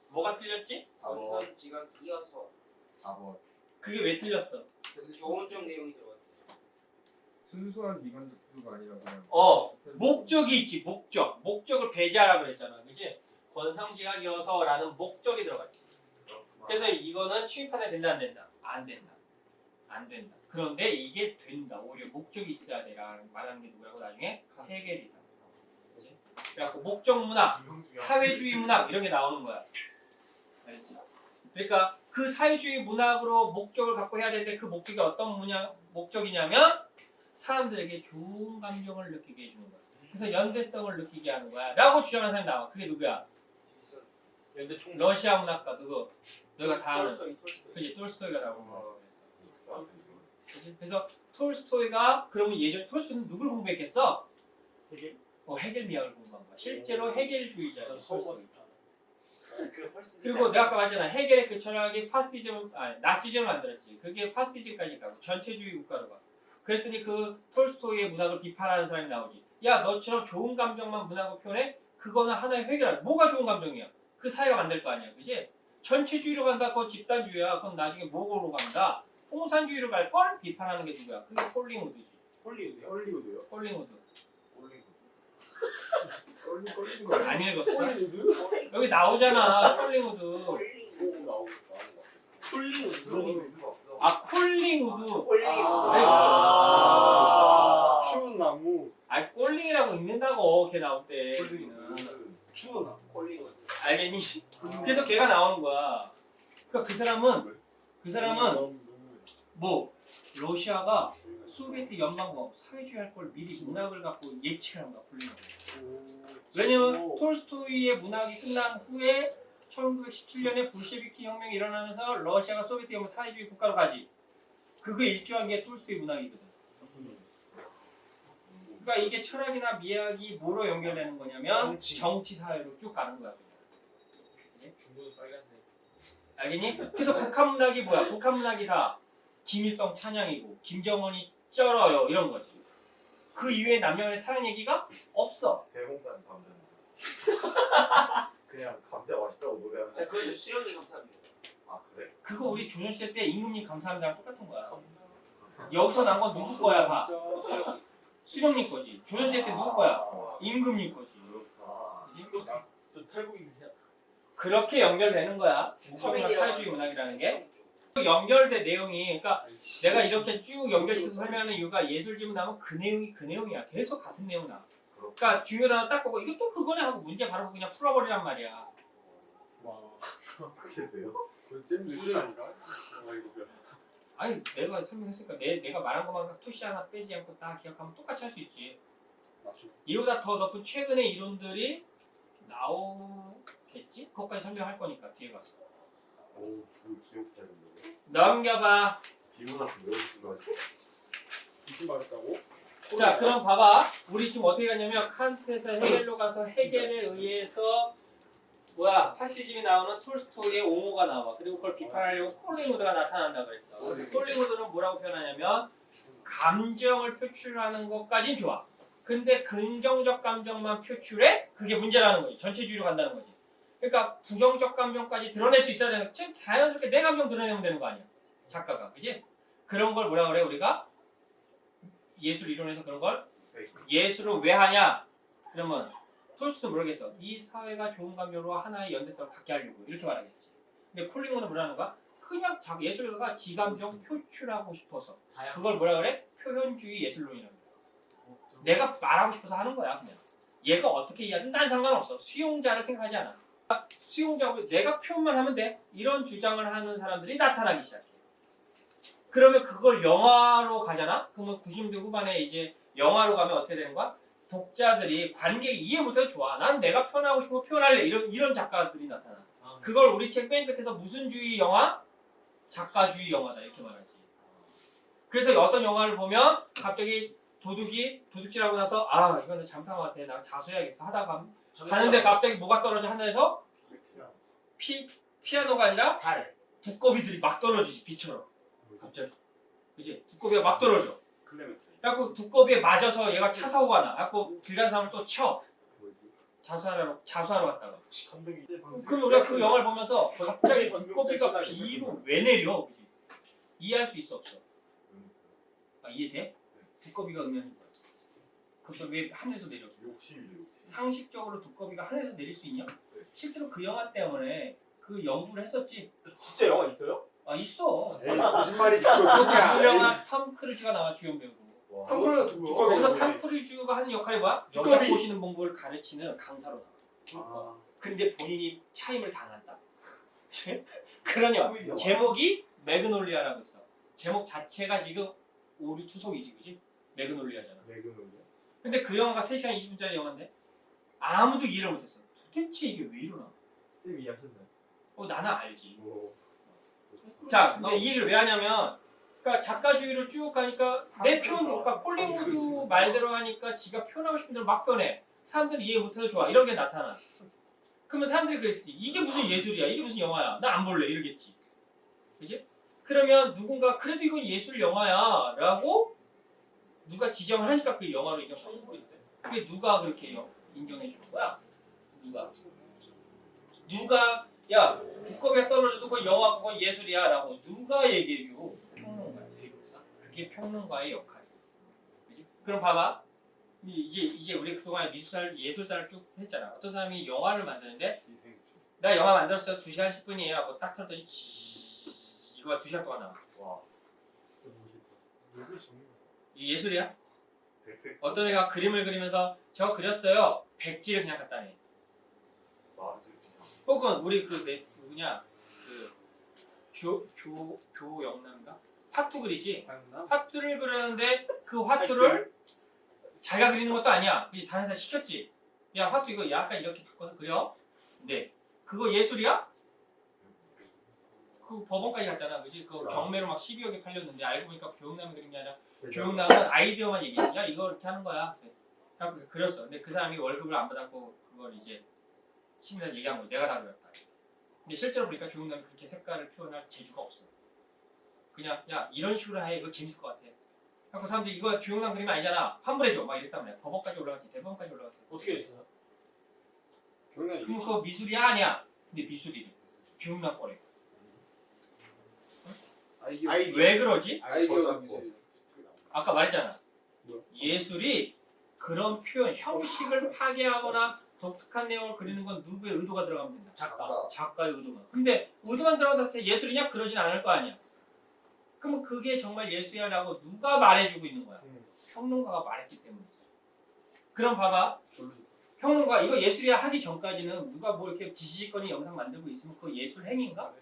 뭐가 틀렸지? 4번. 원선 지각 이어서 4번. 그게 왜 틀렸어? 교훈적 내용이 들어갔어요. 순수한 미관적 태도가 아니라 그냥 목적이 있지. 목적을 배제하라 그랬잖아. 그지? 권성지각이어서라는 목적이 들어갔지. 그래서 이거는 취미 판단이 된다 안 된다? 안 된다. 안 된다. 그런데 이게 된다. 오히려 목적이 있어야 돼라는 말하는 게 누구라고 나중에 해겔이다. 그지? 그래갖고 목적 문학, 사회주의 문학 이런 게 나오는 거야. 알겠지? 그러니까 그 사회주의 문학으로 목적을 갖고 해야 되는데 그 목적이 어떤 목적이냐면 사람들에게 좋은 감정을 느끼게 해주는 거야. 그래서 연대성을 느끼게 하는 거야. 라고 주장하는 사람이 나와. 그게 누구야? 연대 총. 러시아 문학가 누구? 너희가 다 아는. 톨스토이. 그지? 톨스토이가 나오는 거야. 그치? 그래서 톨스토이가 그러면 예전 톨스토이는 누굴 공부했겠어? 해겔? 해겔 미학을 공부한 거야. 실제로 해겔주의자야. 톨스토이. 그 훨씬 그리고 내가 아까 말했잖아. 해겔의 그 철학이 파시즘, 나치즘을 만들었지. 그게 파시즘까지 가고 전체주의 국가로 가. 그랬더니 그 톨스토이의 문학을 비판하는 사람이 나오지. 야, 너처럼 좋은 감정만 문학으로 표현해? 그거는 하나의 회계라. 뭐가 좋은 감정이야? 그 사회가 만들 거 아니야, 그지? 전체주의로 간다, 그건 집단주의야. 그건 나중에 뭐로 간다? 공산주의로 갈 걸 비판하는 게 누구야? 그게 폴링우드지. 홀리우드요? 헐리우드요? 폴링우드. 헐리우드 그걸 안 읽었어? 헐리우드? 여기 나오잖아, 폴링우드. 홀링. 홀리우드. 콜링우드. 홀링. 추운 나무. 콜링이라고 읽는다고 걔 나올 때. 추운 나무. 홀링. 알겠니? 그래서 걔가 나오는 거야. 그러니까 그 사람은 뭐 러시아가 소비에트 연방공화국 사회주의 할 걸 미리 문학을 갖고 예측한 거야. 왜냐면 톨스토이의 문학이 끝난 후에 1917년에 볼셰비키 혁명이 일어나면서 러시아가 소비에트 연방 사회주의 국가로 가지. 그거 일조한 게 톨스토이 문학이거든. 그러니까 이게 철학이나 미학이 뭐로 연결되는 거냐면 정치 사회로 쭉 가는 거야. 중국은 빨간색. 알겠니? 그래서 북한 문학이 뭐야? 북한 문학이 다 김일성 찬양이고 김정은이 쩔어요 이런 거지. 그 이후에 남녀간의 사랑 얘기가 없어. 대공단 감자. 그냥 감자 맛있다고 노래하는. 그건 수령이 감사합니다. 아 그래? 그거 우리 조선시대 때 임금님 감사합니다랑 똑같은 거야. 여기서 난 건 누구 거야 다? 수령이. 수령님 거지. 조선시대 때 누구 거야? 임금님 거지. 그렇구나. 저 탈북인데요. 그렇게 연결되는 거야. 북한문학 사회주의 문학이라는 게. 연결된 내용이 그러니까 내가 이렇게 쭉 연결시켜서 설명하는 이유가 예술지문 하면 그 내용이야. 계속 같은 내용 나와. 그러니까 중요 단어 딱 보고 이거 또 그거네 하고 문제 바로 그냥 풀어버리란 말이야. 와. 그게 돼요? 쌤 뉴스 아닌가? 아니 내가 설명했으니까 내가 말한 것만 토시 하나 빼지 않고 다 기억하면 똑같이 할 수 있지. 맞죠. 이보다 더 높은 최근의 이론들이 나오겠지? 그것까지 설명할 거니까 뒤에 가서. 오, 그 기억자인데. 넘겨봐. 비문학 외우신 거 같아. 무슨 말했다고? 자 그럼 봐봐. 우리 지금 어떻게 갔냐면 칸트에서 해겔로 가서 해겔에 의해서 파시즘이 나오는 톨스토이의 옹호가 나와. 그리고 그걸 비판하려고 콜링우드가 나타난다 그랬어. 콜링우드는 뭐라고 표현하냐면 감정을 표출하는 것까진 좋아. 근데 긍정적 감정만 표출해? 그게 문제라는 거지. 전체주의로 간다는 거지. 그러니까 부정적 감정까지 드러낼 수 있어야 되는 지금 자연스럽게 내 감정 드러내면 되는 거 아니야. 작가가. 그지? 그런 걸 뭐라 그래 우리가? 예술 이론에서 그런 걸 예술을 왜 하냐? 그러면 톨스토이는 모르겠어. 이 사회가 좋은 감정으로 하나의 연대성을 갖게 하려고 이렇게 말하겠지. 근데 콜링우드는 뭐라는 거야? 그냥 예술가가 지감정 표출하고 싶어서 그걸 뭐라 그래? 표현주의 예술론이라는 거야. 내가 말하고 싶어서 하는 거야 그냥. 얘가 어떻게 이해하든 난 상관없어. 수용자를 생각하지 않아. 수용자고 내가 표현만 하면 돼. 이런 주장을 하는 사람들이 나타나기 시작해. 그러면 그걸 영화로 가잖아? 그러면 90년대 후반에 이제 영화로 가면 어떻게 되는 거야? 독자들이 관객이 이해 못해도 좋아. 난 내가 표현하고 싶은 거 표현할래. 이런 작가들이 나타나. 그걸 우리 책 맨 끝에서 무슨 주의 영화? 작가주의 영화다. 이렇게 말하지. 그래서 어떤 영화를 보면 갑자기 도둑질하고 나서 아 이거는 잘못한 것 같아. 나 자수해야겠어. 하다가 가는데 갑자기 뭐가 떨어져 하늘에서 피아노가 아니라 달. 두꺼비들이 막 떨어지지 비처럼. 갑자기 그지? 두꺼비가 막 떨어져. 클레멘트. 그래갖고 두꺼비에 맞아서 얘가 차 사고가 나. 그래갖고 길 가는 사람을 또 쳐. 자수하러 갔다가. 감독이. 그럼 우리가 그 영화를 보면서 갑자기 두꺼비가 비로 왜 내려? 그지? 이해할 수 있어 없어? 아 이해돼? 두꺼비가 의미하는 거야. 그것도 왜 하늘에서 내려? 욕심이죠. 상식적으로 두꺼비가 하늘에서 내릴 수 있냐? 실제로 그 영화 때문에 그 연구를 했었지. 진짜 영화 있어요? 아 있어. 에이 거짓말이지. 그것도 유명한 탐 크루즈가 나와 주연 배우로. 탐크루즈가 두꺼비. 거기서 탐 크루즈가 하는 역할이 뭐야? 두꺼비. 여자 보시는 방법을 가르치는 강사로 나와. 근데 본인이 차임을 당한다. 그런 영화. 제목이 매그놀리아라고 있어. 제목 자체가 지금 오류 투속이지, 그지? 매그놀리아잖아. 근데 그 영화가 3시간 20분짜리 영화인데 아무도 이해를 못했어. 도대체 이게 왜 일어나? 쌤 이해하셨나요? 나는 알지. 자, 근데 이 얘기를 왜 하냐면, 그러니까 작가주의로 쭉 가니까 내 표현, 그러니까 홀리우드 말대로 하니까 지가 표현하고 싶은 대로 막 표현해. 사람들이 이해 못해도 좋아. 이런 게 나타나. 그러면 사람들이 그랬지. 이게 무슨 예술이야? 이게 무슨 영화야? 나 안 볼래. 이러겠지. 그지? 그러면 누군가 그래도 이건 예술 영화야 라고 누가 지정을 하니까 그 영화로 인정하는 거야. 그게 누가 그렇게 인정해 주는 거야? 누가 야 두꺼비가 떨어져도 그건 영화 그건 예술이야 라고 누가 얘기해 줘? 평론가지. 그게 평론가의 역할이야. 그지? 그럼 봐봐. 이제 우리 그동안 예술사를 쭉 했잖아. 어떤 사람이 영화를 만드는데 나 영화 만들었어 2시간 10분이에요 하고 딱 틀었더니 이거가 2시간 동안 나와. 와. 이 예술이야? 백색. 어떤 애가 그림을 그리면서 저 그렸어요. 백지를 그냥 갖다 내. 혹은 우리 누구냐 조영남인가? 화투 그리지? 화투를 그리는데 그 화투를 자기가 그리는 것도 아니야. 그지? 다른 사람 시켰지? 야 화투 이거 약간 이렇게 바꿔서 그려? 네. 그거 예술이야? 그 법원까지 갔잖아. 그지? 그거 경매로 막 12억에 팔렸는데 알고 보니까 조영남이 그린 게 아니라 조영남은 아이디어만 얘기했지. 야 이거 이렇게 하는 거야. 그래서 그렸어. 근데 그 사람이 월급을 안 받았고 그걸 이제 시민한테 얘기한 거야. 내가 다 그렸다. 근데 실제로 보니까 조영남이 그렇게 색깔을 표현할 재주가 없어. 그냥 야 이런 식으로 해. 이거 재밌을 것 같아. 그래서 사람들이 이거 조영남 그림 아니잖아. 환불해줘. 막 이랬단 말이야. 법원까지 올라갔지. 대법원까지 올라갔어. 어떻게 됐어요? 그럼 그거 미술이야 아니야? 근데 미술이래. 조영남 거래. 왜 그러지? 아이디어가 미술이야. 아까 말했잖아. 예술이 그런 표현, 형식을 파괴하거나 독특한 내용을 그리는 건 누구의 의도가 들어가면 된다. 작가의 의도만. 근데 의도만 들어가도 예술이냐? 그러진 않을 거 아니야. 그러면 그게 정말 예술이라고 누가 말해주고 있는 거야? 평론가가 말했기 때문에. 그럼 봐봐. 평론가 이거 예술이야 하기 전까지는 누가 뭐 이렇게 지지직거리 영상 만들고 있으면 그거 예술 행위인가?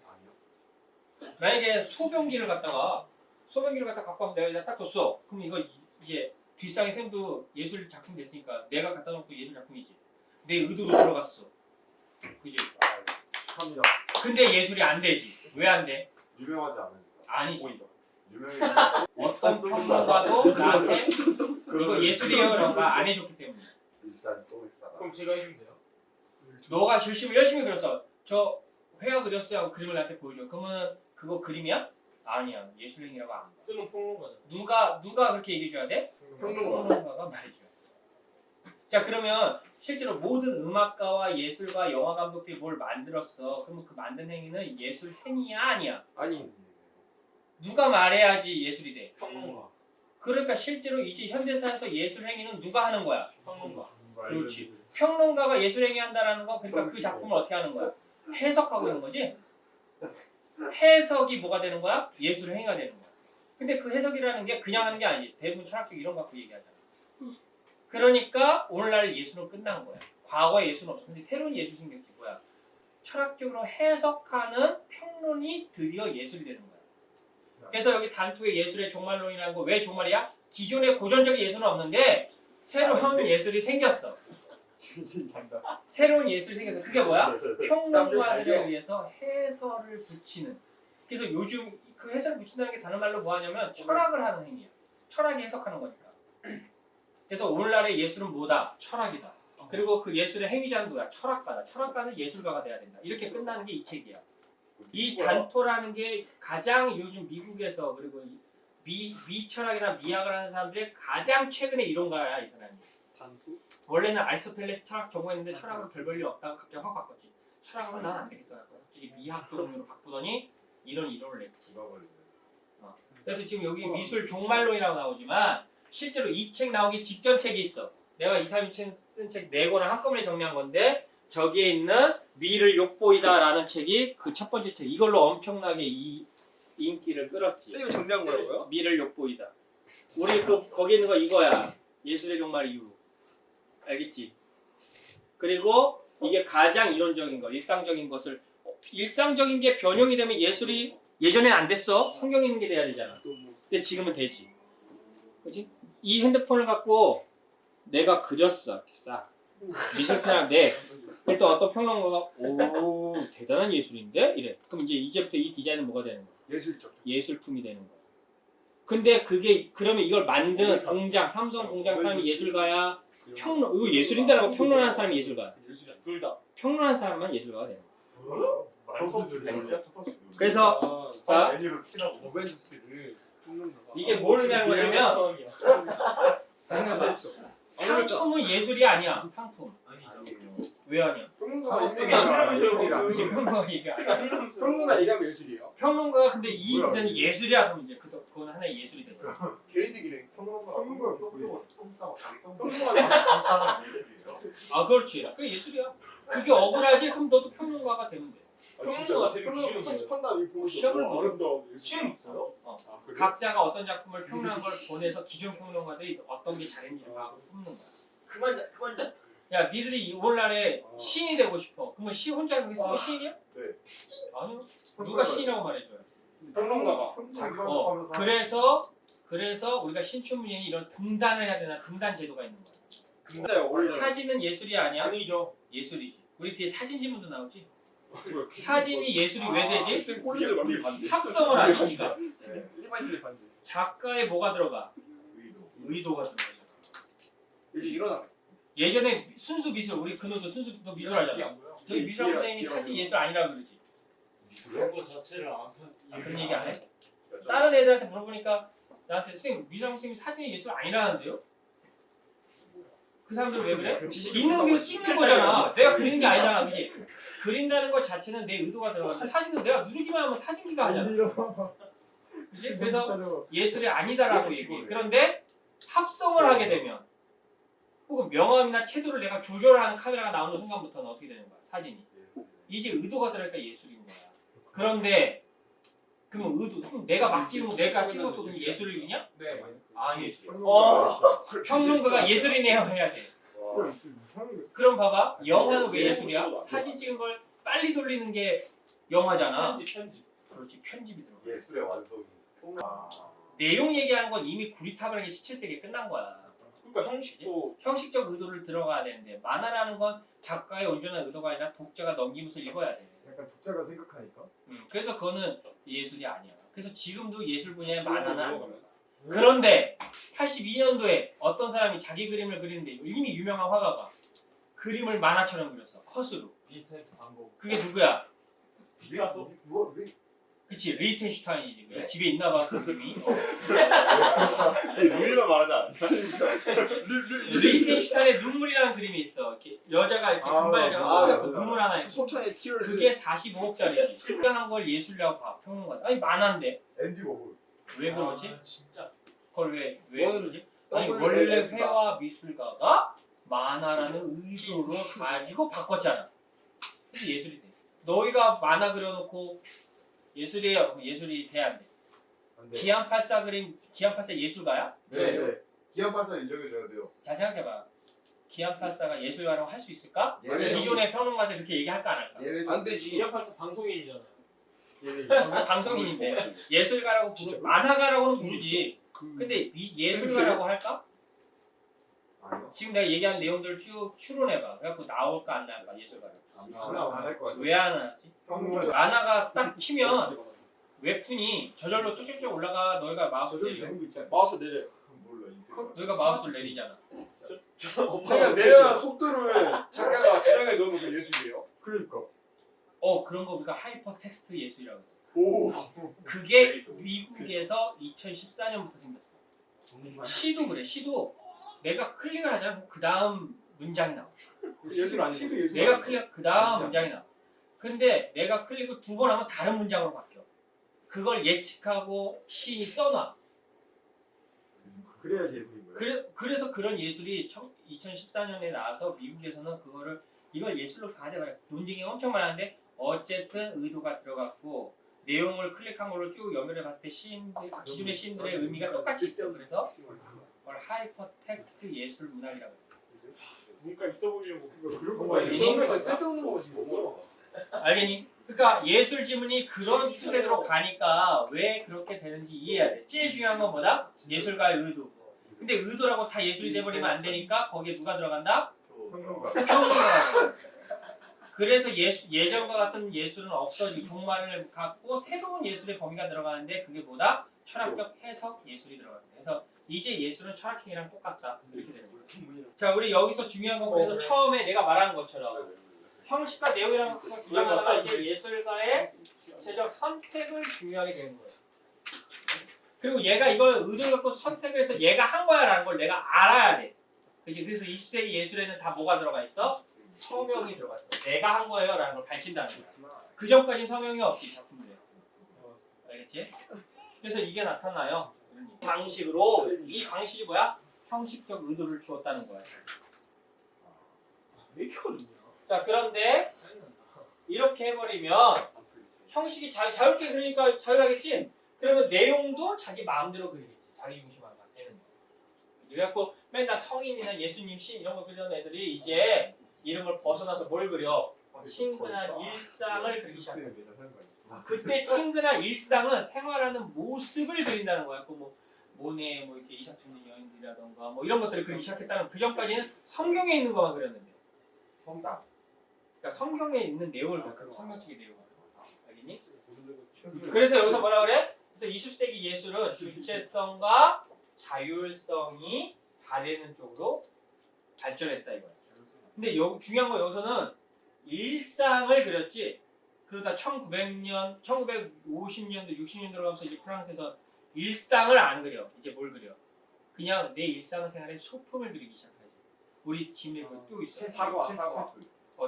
만약에 소변기를 갖다가 갖고 와서 내가 딱 뒀어. 그럼 이거 이제 뒷상의 쌤도 예술 작품 됐으니까 내가 갖다 놓고 예술 작품이지. 내 의도도 들어갔어. 그지? 축하합니다. 근데 예술이 안 되지. 왜 안 돼? 유명하지 않으니까. 아니지. 유명해. 어떤 평론가도 나한테 이거 예술이에요라고 말 안 해줬기 때문에. 일단 좀 있다가. 그럼 제가 해주면 돼요? 너가 열심히 그렸어. 저 회화 그렸어요 하고 그림을 나한테 보여줘. 그러면 그거 그림이야? 아니야. 예술행위라고 안 봐. 쓰는 평론가죠. 누가 그렇게 얘기해줘야 돼? 평론가. 평론가가 말해줘야 돼. 자 그러면 실제로 모든 음악가와 예술가, 영화 감독들이 뭘 만들었어. 그러면 그 만든 행위는 예술 행위야 아니야? 아니. 누가 말해야지 예술이 돼. 평론가. 그러니까 실제로 이제 현대사에서 예술 행위는 누가 하는 거야? 평론가. 그렇지. 평론가가 예술 행위 한다라는 건 그러니까 그 작품을 어떻게 하는 거야? 해석하고 있는 거지. 해석이 뭐가 되는 거야? 예술 행위가 되는 거야. 근데 그 해석이라는 게 그냥 하는 게 아니지. 대부분 철학적 이론 갖고 얘기하잖아. 그러니까 오늘날 예술은 끝난 거야. 과거의 예술은 없어. 근데 새로운 예술 생겼지 뭐야? 철학적으로 해석하는 평론이 드디어 예술이 되는 거야. 그래서 여기 단토의 예술의 종말론이라는 거 왜 종말이야? 기존의 고전적인 예술은 없는데 새로운 예술이 생겼어. 새로운 예술이 생겼어. 그게 뭐야? 평론가들에 의해서 해설을 붙이는. 그래서 요즘 그 해설을 붙인다는 게 다른 말로 뭐 하냐면 철학을 하는 행위야. 철학이 해석하는 거니까. 그래서 오늘날의 예술은 뭐다? 철학이다. 그리고 그 예술의 행위자는 누구야? 철학가다. 철학가는 예술가가 돼야 된다. 이렇게 끝나는 게 이 책이야. 이 단토라는 게 가장 요즘 미국에서 그리고 미철학이나 미학을 하는 사람들의 가장 최근의 이론가야, 이 사람이. 단투? 원래는 아리스토텔레스 철학 전공했는데 철학으로 별 볼 일 없다가 갑자기 확 바꿨지. 철학은 난 안 되겠어. 갑자기 미학 쪽으로 바꾸더니 이런 이론을 냈지. 그래서 지금 여기 미술 종말론이라고 나오지만 실제로 이 책 나오기 직전 책이 있어. 내가 이 사람이 쓴 책 4권을 한꺼번에 정리한 건데 저기에 있는 미를 욕보이다라는 책이 그 첫 번째 책. 이걸로 엄청나게 이 인기를 끌었지. 쌤이 정리한 거라고요? 미를 욕보이다. 우리 그 거기 있는 거 이거야. 예술의 종말 이후. 알겠지? 그리고 이게 가장 이론적인 거, 일상적인 것을 일상적인 게 변형이 되면 예술이 예전엔 안 됐어. 성경 있는 게 돼야 되잖아. 근데 지금은 되지. 그렇지? 이 핸드폰을 갖고 내가 그렸어. 이렇게 싹. 미술펜을 내. 그랬더니 어떤 평론가가 오 대단한 예술인데? 이래. 그럼 이제부터 이 디자인은 뭐가 되는 거야? 예술적. 예술품이 되는 거야. 근데 그게 그러면 이걸 만든 공장, 삼성 공장 사람이 예술가야? 평론, 이거 예술인데라고 평론하는 사람이 예술가야? 둘 다. 평론하는 사람만 예술가가 되는 거야. 알겠어? 그래서 자, 메뉴를 피나고 오벤져스를 이게 뭘 의미하는 거냐면 상품은 예술이 아니야. 상품. 왜 아니야? 평론가 얘기야. 평론가 얘기하면 예술이에요. 평론가가 근데 이 디자인이 예술이야 그러면 이제 그건 하나의 예술이 되는 거야. 개인적인 평론가가 예술이에요. 아 그렇지. 그게 예술이야. 그게 억울하지? 그럼 너도 평론가가 되면 돼. 평론가가 되게 기준이 있어요. 시험을 뭐 아름다운 시험 있어요? 그래? 각자가 어떤 작품을 평론한 걸 보내서 기존 평론가들이 어떤 게 잘했는지 봐고 뽑는 거야. 그만. 야, 니들이 오늘날에 시인이 되고 싶어. 그러면 시 혼자 그렇게 쓰면 시인이야? 네. 아니요. 누가 시인이라고 말해줘요? 평론가가 그래서 우리가 신춘문예에 이런 등단을 해야 되나 등단 제도가 있는 거야. 근데 원래 사진은 예술이 아니야? 아니죠. 예술이지. 우리 뒤에 사진 지문도 나오지. 사진이 예술이 왜 되지? 쌤 꼴리를 완전히 반대. 합성을 하지 지가. 일반인들 반대. 작가에 뭐가 들어가? 의도가 들어가죠. 이제 일어나. 예전에 순수 미술, 우리 근호도 순수 너 미술 하잖아. 저기 미술 선생님이 사진 예술 아니라 그러지. 미술이야? 거 자체를 안. 그런 얘기 안 해? 다른 애들한테 물어보니까 나한테 선생님 미술 선생님이 사진이 예술 아니라는데요? 그 사람들은 왜 그래? 있는 게 찍는 거잖아. 내가 그리는 게 아니잖아, 그지? 그린다는 것 자체는 내 의도가 들어가는데 사진은 내가 누르기만 하면 사진기가 하잖아. 그지? 그래서 예술이 아니다라고 얘기해. 그런데 합성을 하게 되면 혹은 명암이나 채도를 내가 조절하는 카메라가 나오는 순간부터는 어떻게 되는 거야? 사진이. 이제 의도가 들어가니까 예술인 거야. 그런데 그러면 그럼 내가 막 찍으면 내가 찍은 것도 그럼 예술이냐? 네. 아니지. 평론가가 예술이네요 해야 돼. 그럼 봐봐. 영화는 왜 예술이야? 사진 찍은 걸 빨리 돌리는 게 영화잖아. 편집. 그렇지. 편집이 들어가. 예술의 완성이. 내용 얘기하는 건 이미 구리타브라는 게 17세기에 끝난 거야. 그러니까 형식도 형식적 의도를 들어가야 되는데 만화라는 건 작가의 온전한 의도가 아니라 독자가 넘기면서 읽어야 돼. 약간 독자가 생각하니까. 그래서 그거는 예술이 아니야. 그래서 지금도 예술 분야의 만화는 안 나와. 그런데 82년도에 어떤 사람이 자기 그림을 그리는데 이미 유명한 화가가 그림을 만화처럼 그렸어. 컷으로. 비슷해서 방법. 그게 누구야? 피카소? 뭐? 그치, 리히텐슈타인이지. 그래. 집에 있나 봐, 그 그림이. 루일만 말하지 않나? 리히텐슈타인의 눈물이라는 그림이 있어. 이렇게 여자가 이렇게 금발려고 그 눈물 하나 있고. 소천의 티어스. 그게 45억짜리지. 쓸만한 걸 예술이라고 봐, 평론가. 아니, 만화인데. 앤디 워홀. 왜 그러지? 진짜. 그걸 왜 너는 그러지? 아니, 원래 WS다. 회화 미술가가 만화라는 의도로 가지고 바꿨잖아. 그래서 예술이 돼. 너희가 만화 그려놓고 예술이에요. 그럼 예술이 돼, 안 돼? 기안84 그림, 기안84 예술가야? 네. 기안84 인정해줘야 돼요. 잘 생각해봐. 기안팔사가 예술가라고 할 수 있을까? 아니, 기존의 평론가들 그렇게 얘기할까 안 할까? 안 되지. 기아팔사 방송인이잖아요. 방송인인데 예술가라고 부르 만화가라고는 부르지. 근데 예술가라고 할까? 아니요. 지금 내가 얘기한 내용들을 쭉 추론해봐. 그래갖고 나올까 안 나올까 예술가라고. 안할것 같아. 왜 안 하지? 평론가 만화가 딱 키면 웹툰이 저절로 쭉쭉쭉 올라가. 너희가 마우스 저절로 내려. 되는 거 있지 않나? 마우스 내려요. 몰라 인생. 너희가 마우스를 내리잖아. 제가 내려간 속도를 작가가 지정해 놓으면 그 예술이에요. 그러니까. 그런 거 우리가 하이퍼 텍스트 예술이라고. 오. 그게 미국에서 2014년부터 생겼어. 시도 그래. 시도 내가 클릭을 하잖아. 그 다음 문장이 나와. 예술 아니죠? 내가 클릭 그 다음 문장이 나와. 근데 내가 클릭을 2번 하면 다른 문장으로 바뀌어. 그걸 예측하고 시인이 써놔. 그래야지 예술인 거야. 그래서 그런 예술이 2014년에 나와서 미국에서는 이걸 예술로 봐야 돼. 논쟁이 엄청 많은데 어쨌든 의도가 들어갔고 내용을 클릭한 걸로 쭉 연결해 봤을 때 기존의 시인들의 의미가 똑같이 있어. 그래서 그걸 하이퍼 텍스트 예술 문학이라고 해. 그러니까 있어 보이려고 그런 거 거 말이야. 저는 진짜 쓸데없는 거 지금 뭐야? 알겠니? 그러니까 예술 지문이 그런 추세대로 가니까 왜 그렇게 되는지 이해해야 돼. 제일 중요한 건 뭐다? 예술가의 의도. 근데 의도라고 다 예술이 돼버리면 안 되니까 거기에 누가 들어간다? 평론가. 평론가. 그래서 예전과 같은 예술은 없어지고 종말을 갖고 새로운 예술의 범위가 들어가는데 그게 뭐다? 철학적 해석 예술이 들어간다. 그래서 이제 예술은 철학행위랑 똑같다. 이렇게 되는 거예요. 자, 우리 여기서 중요한 건 그래서 처음에 내가 말한 것처럼 형식과 내용이라는 것을 주장하다가 이제 예술가의 주체적 선택을 중요하게 되는 거예요. 그리고 얘가 이걸 의도를 갖고 선택을 해서 얘가 한 거야라는 걸 내가 알아야 돼. 그치? 그래서 20세기 예술에는 다 뭐가 들어가 있어? 서명이 들어가 있어. 내가 한 거예요라는 걸 밝힌다는 거야. 그 전까지는 서명이 없지 작품들에. 알겠지? 그래서 이게 나타나요. 이 방식으로 이 방식이 뭐야? 형식적 의도를 주었다는 거야. 왜 이렇게 어렵냐? 자, 그런데 이렇게 해버리면 형식이 자유롭게 그리니까 자유하겠지? 그러면 내용도 자기 마음대로 그리겠지. 자기 중심화가 되는 거야. 그래갖고 맨날 성인이나 예수님 시 이런 거 그리던 애들이 이제 이런 걸 벗어나서 뭘 그려? 친근한 일상을 그리기 시작해. 그때 친근한 일상은 생활하는 모습을 그린다는 거야. 뭐 모네 뭐 이렇게 이삭촌 여인들이라던가 뭐 이런 것들을 그리기 시작했다는 그 전까지는 성경에 있는 것만 그렸는데. 성당. 그러니까 성경에 있는 내용을 그려. 성경책의 내용을. 알겠니? 그래서 여기서 뭐라 그래? 그래서 20세기 예술은 주체성과 자율성이 발휘되는 쪽으로 발전했다 이거야. 근데 중요한 건 여기서는 일상을 그렸지. 그러다 1900년, 1950년도, 60년대로 가면서 이제 프랑스에서 일상을 안 그려. 이제 뭘 그려? 그냥 내 일상생활의 소품을 그리기 시작하지. 우리 집에 또 있어. 사과.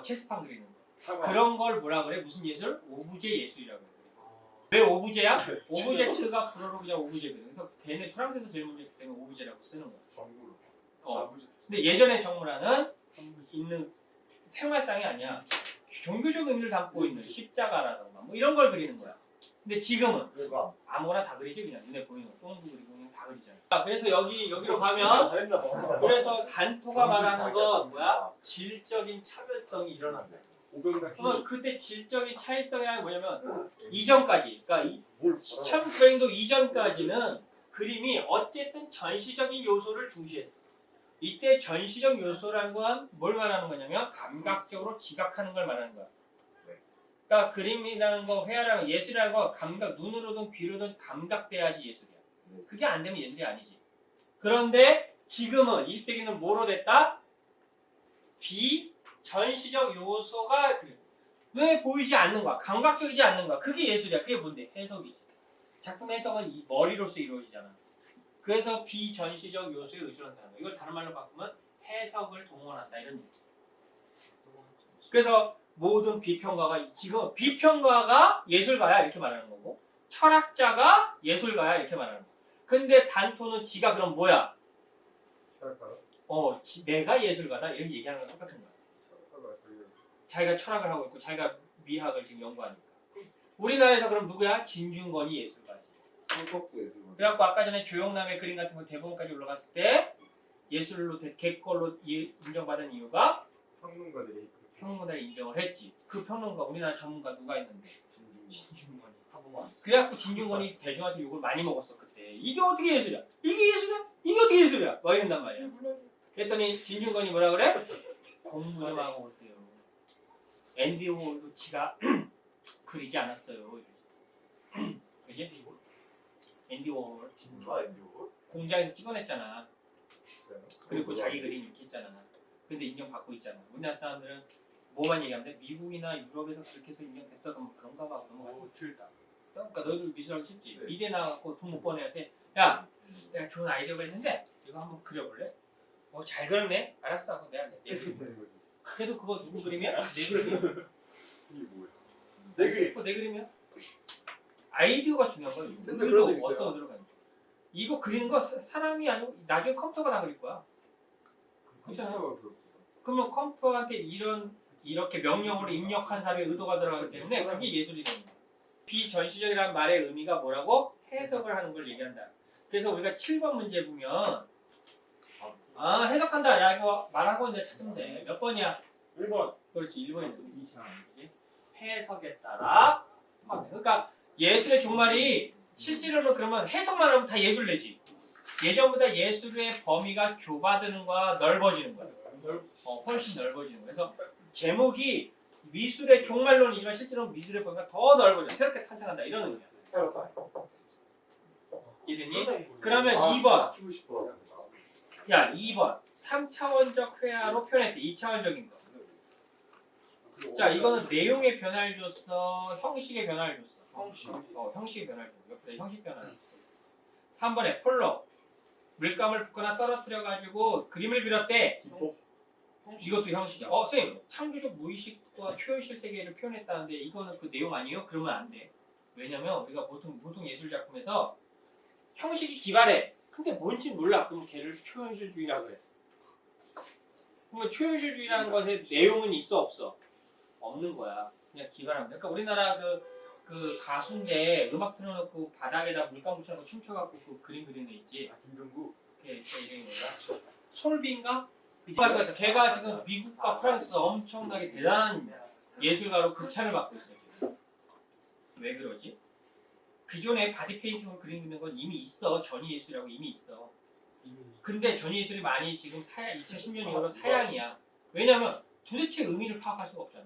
체스판 그리는 거. 사과. 그런 걸 뭐라 그래? 무슨 예술? 오브제 예술이라고 그래. 왜 오브제야? 오브젝트가 불어로 그냥 오브제거든. 그래서 걔네 프랑스에서 제일 먼저 때문에 오브제라고 쓰는 거야. 정부로. 근데 예전의 정문화는 있는 생활상이 아니야. 종교적 의미를 담고 있는 십자가라던가 뭐 이런 걸 그리는 거야. 근데 지금은 뭐가? 아무거나 다 그리지 그냥 눈에 보이는 거. 똥도 그리고 그냥 다 그리잖아. 그래서 여기로 가면 그래서 단토가 말하는 건 뭐야? 질적인 차별성이 일어난다. 그러면 그때 질적인 차이성이라는 게 뭐냐면 이전까지 그러니까 1900년도 이전까지는 그림이 어쨌든 전시적인 요소를 중시했어. 이때 전시적 요소라는 건 뭘 말하는 거냐면 감각적으로 지각하는 걸 말하는 거야. 그러니까 그림이라는 거, 회화라는 거, 예술이라는 거 감각, 눈으로든 귀로든 감각돼야지 예술이야. 그게 안 되면 예술이 아니지. 그런데 지금은 20세기는 뭐로 됐다? 비전시적 요소가 눈에 보이지 않는 거야. 감각적이지 않는 거야. 그게 예술이야. 그게 뭔데? 해석이지. 작품 해석은 이 머리로서 이루어지잖아. 그래서 비전시적 요소에 의존한다는 거야. 이걸 다른 말로 바꾸면 해석을 동원한다 이런 얘기. 그래서 모든 비평가가 지금 비평가가 예술가야 이렇게 말하는 거고 철학자가 예술가야 이렇게 말하는 거야. 근데 단토는 지가 그럼 뭐야? 내가 예술가다 이렇게 얘기하는 거랑 똑같은 거야. 자기가 철학을 하고 있고 자기가 미학을 지금 연구하니까. 우리나라에서 그럼 누구야? 진중권이 예술가지. 그래갖고 아까 전에 조영남의 그림 같은 거 대본까지 올라갔을 때 예술로 객걸로 인정받은 이유가 평론가들이 평론가를 인정을 했지. 그 평론가 우리나라 전문가 누가 있는데? 진중권이. 하고만. 그래갖고 진중권이 대중한테 욕을 많이 먹었어 그때. 이게 어떻게 예술이야? 이게 예술이야? 이게 어떻게 예술이야? 막 이런단 말이야. 그랬더니 진중권이 뭐라 그래? 공부 좀 하고 오세요. 앤디 워홀도 지가 그리지 않았어요. 그지? 앤디 워홀 진짜 앤디오? 공장에서 찍어냈잖아. 그리고 자기 그림 이렇게 했잖아. 근데 인정받고 있잖아. 우리나라 사람들은 뭐만 얘기하면 돼? 미국이나 유럽에서 그렇게 해서 인정됐어? 그럼 그런가 봐. 오, 틀다. 그러니까 너희들 미술하기 쉽지. 네. 미대 나가고 돈 못 버는 애한테 야, 내가 좋은 아이디어가 있는데 이거 한번 그려볼래? 잘 그렸네? 알았어. 그럼 내가 내 그림. 그래도 그거 누구 그림이야? 내 그림이야? 이게 뭐야? 내 그림. 그거 내 그림이야? 아이디어가 중요한 거야. 근데 의도, 그런 적 있어요. 어떤 의도로 가는 거야. 이거 그리는 거 사람이 아니고 나중에 컴퓨터가 다 그릴 거야. 컴퓨터가 그렇고 그러면 컴퓨터한테 이렇게 명령으로 입력한 사람의 의도가 들어가기 때문에 그게 예술이 되는 거야. 비전시적이라는 말의 의미가 뭐라고? 해석을 하는 걸 얘기한다. 그래서 우리가 7번 문제 보면 해석한다. 야 이거 말하고 이제 찾으면 돼. 몇 번이야? 1번. 그렇지 1번이야. 해석에 따라 그러니까 예술의 종말이 실제로는 그러면 해석만 하면 다 예술내지. 예전보다 예술의 범위가 좁아드는 거야 넓어지는 거야. 훨씬 넓어지는 거야. 그래서 제목이 미술의 종말론이지만 실제로는 미술의 범위가 더 넓어져. 새롭게 탄생한다 이런 의미야. 알았다. 이랬니? 그러면 2번. 맞추고 싶어. 야 2번 3차원적 회화로 표현했대. 2차원적인 거. 자 이거는 내용의 변화를 줬어. 형식의 변화를 줬어. 형식의 변화를 줬어. 옆에 형식 변화를 줬어. 3번에 폴로 물감을 붓거나 떨어뜨려 가지고 그림을 그렸대. 이것도 형식이야. 선생님 창조적 무의식과 초현실 세계를 표현했다는데 이거는 그 내용 아니에요? 그러면 안 돼. 왜냐면 우리가 보통 예술 작품에서 형식이 기발해. 근데 뭔지 몰라. 그럼 걔를 초현실주의라고 해. 그러면 초현실주의라는 것에 내용은 있어 없어? 없는 거야. 그냥 기발한 거야. 그러니까 우리나라 그 가수인데 음악 틀어놓고 바닥에다 물감 묻혀놓고 춤춰갖고 그 그림 그리는 애 있지. 김종국. 걔 이름이 뭐야? 솔비인가? 그 가수가 걔가 지금 미국과 프랑스에서 엄청나게 대단한 예술가로 극찬을 받고 있어 지금. 왜 그러지? 기존에 바디 페인팅으로 그리는 건 이미 있어. 전위 예술이라고 이미 있어. 근데 전위 예술이 많이 지금 2010년 이후로 사양이야. 왜냐면 도대체 의미를 파악할 수가 없잖아.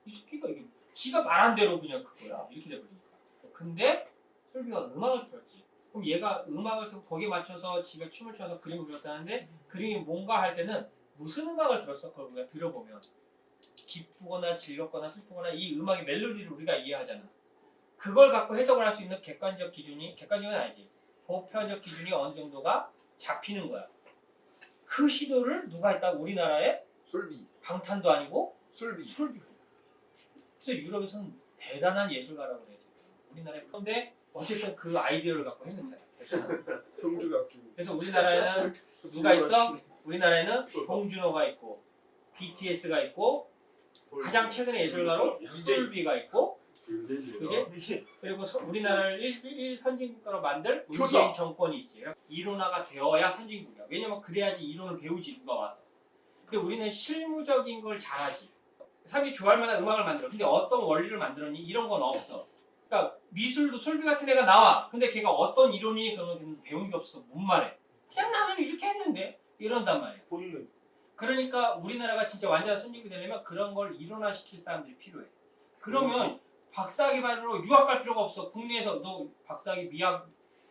이 새끼가 이게 지가 말한 대로 그냥 그거야. 이렇게 돼버리니까. 근데 솔비가 음악을 들었지. 그럼 얘가 음악을 듣고 거기에 맞춰서 지가 춤을 춰서 그림을 그렸다는데 그림이 뭔가 할 때는 무슨 음악을 들었어? 그걸 우리가 들어보면 기쁘거나 즐겁거나 슬프거나 이 음악의 멜로디를 우리가 이해하잖아. 그걸 갖고 해석을 할 수 있는 객관적인 아니지. 보편적 기준이 어느 정도가 잡히는 거야. 그 시도를 누가 했다? 우리나라에 솔비. 방탄도 아니고 솔비. 그래서 유럽에서는 대단한 예술가라고 그래. 우리나라에 그런데 어쨌든 그 아이디어를 갖고 했는데. 형주가 그래서 우리나라에는 누가 있어? 우리나라에는 봉준호가 있고 BTS가 있고 가장 최근의 예술가로 솔비가 있고 그지? 그리고 우리나라를 일 선진국가로 만들 문재인 정권이 있지. 이론화가 되어야 선진국이야. 왜냐면 그래야지 이론을 배우지 누가 와서. 근데 우리는 실무적인 걸 잘하지. 사람이 좋아할 만한 음악을 만들어. 근데 어떤 원리를 만들었니? 이런 건 없어. 그러니까 미술도 솔비 같은 애가 나와. 근데 걔가 어떤 이론이 그러면 걔는 배운 게 없어. 못 말해. 그냥 나는 이렇게 했는데 이런단 말이야. 본능. 그러니까 우리나라가 진짜 완전한 선진국이 되려면 그런 걸 이론화시킬 사람들이 필요해. 그러면 박사학위 받으러 유학 갈 필요가 없어. 국내에서 너 박사학위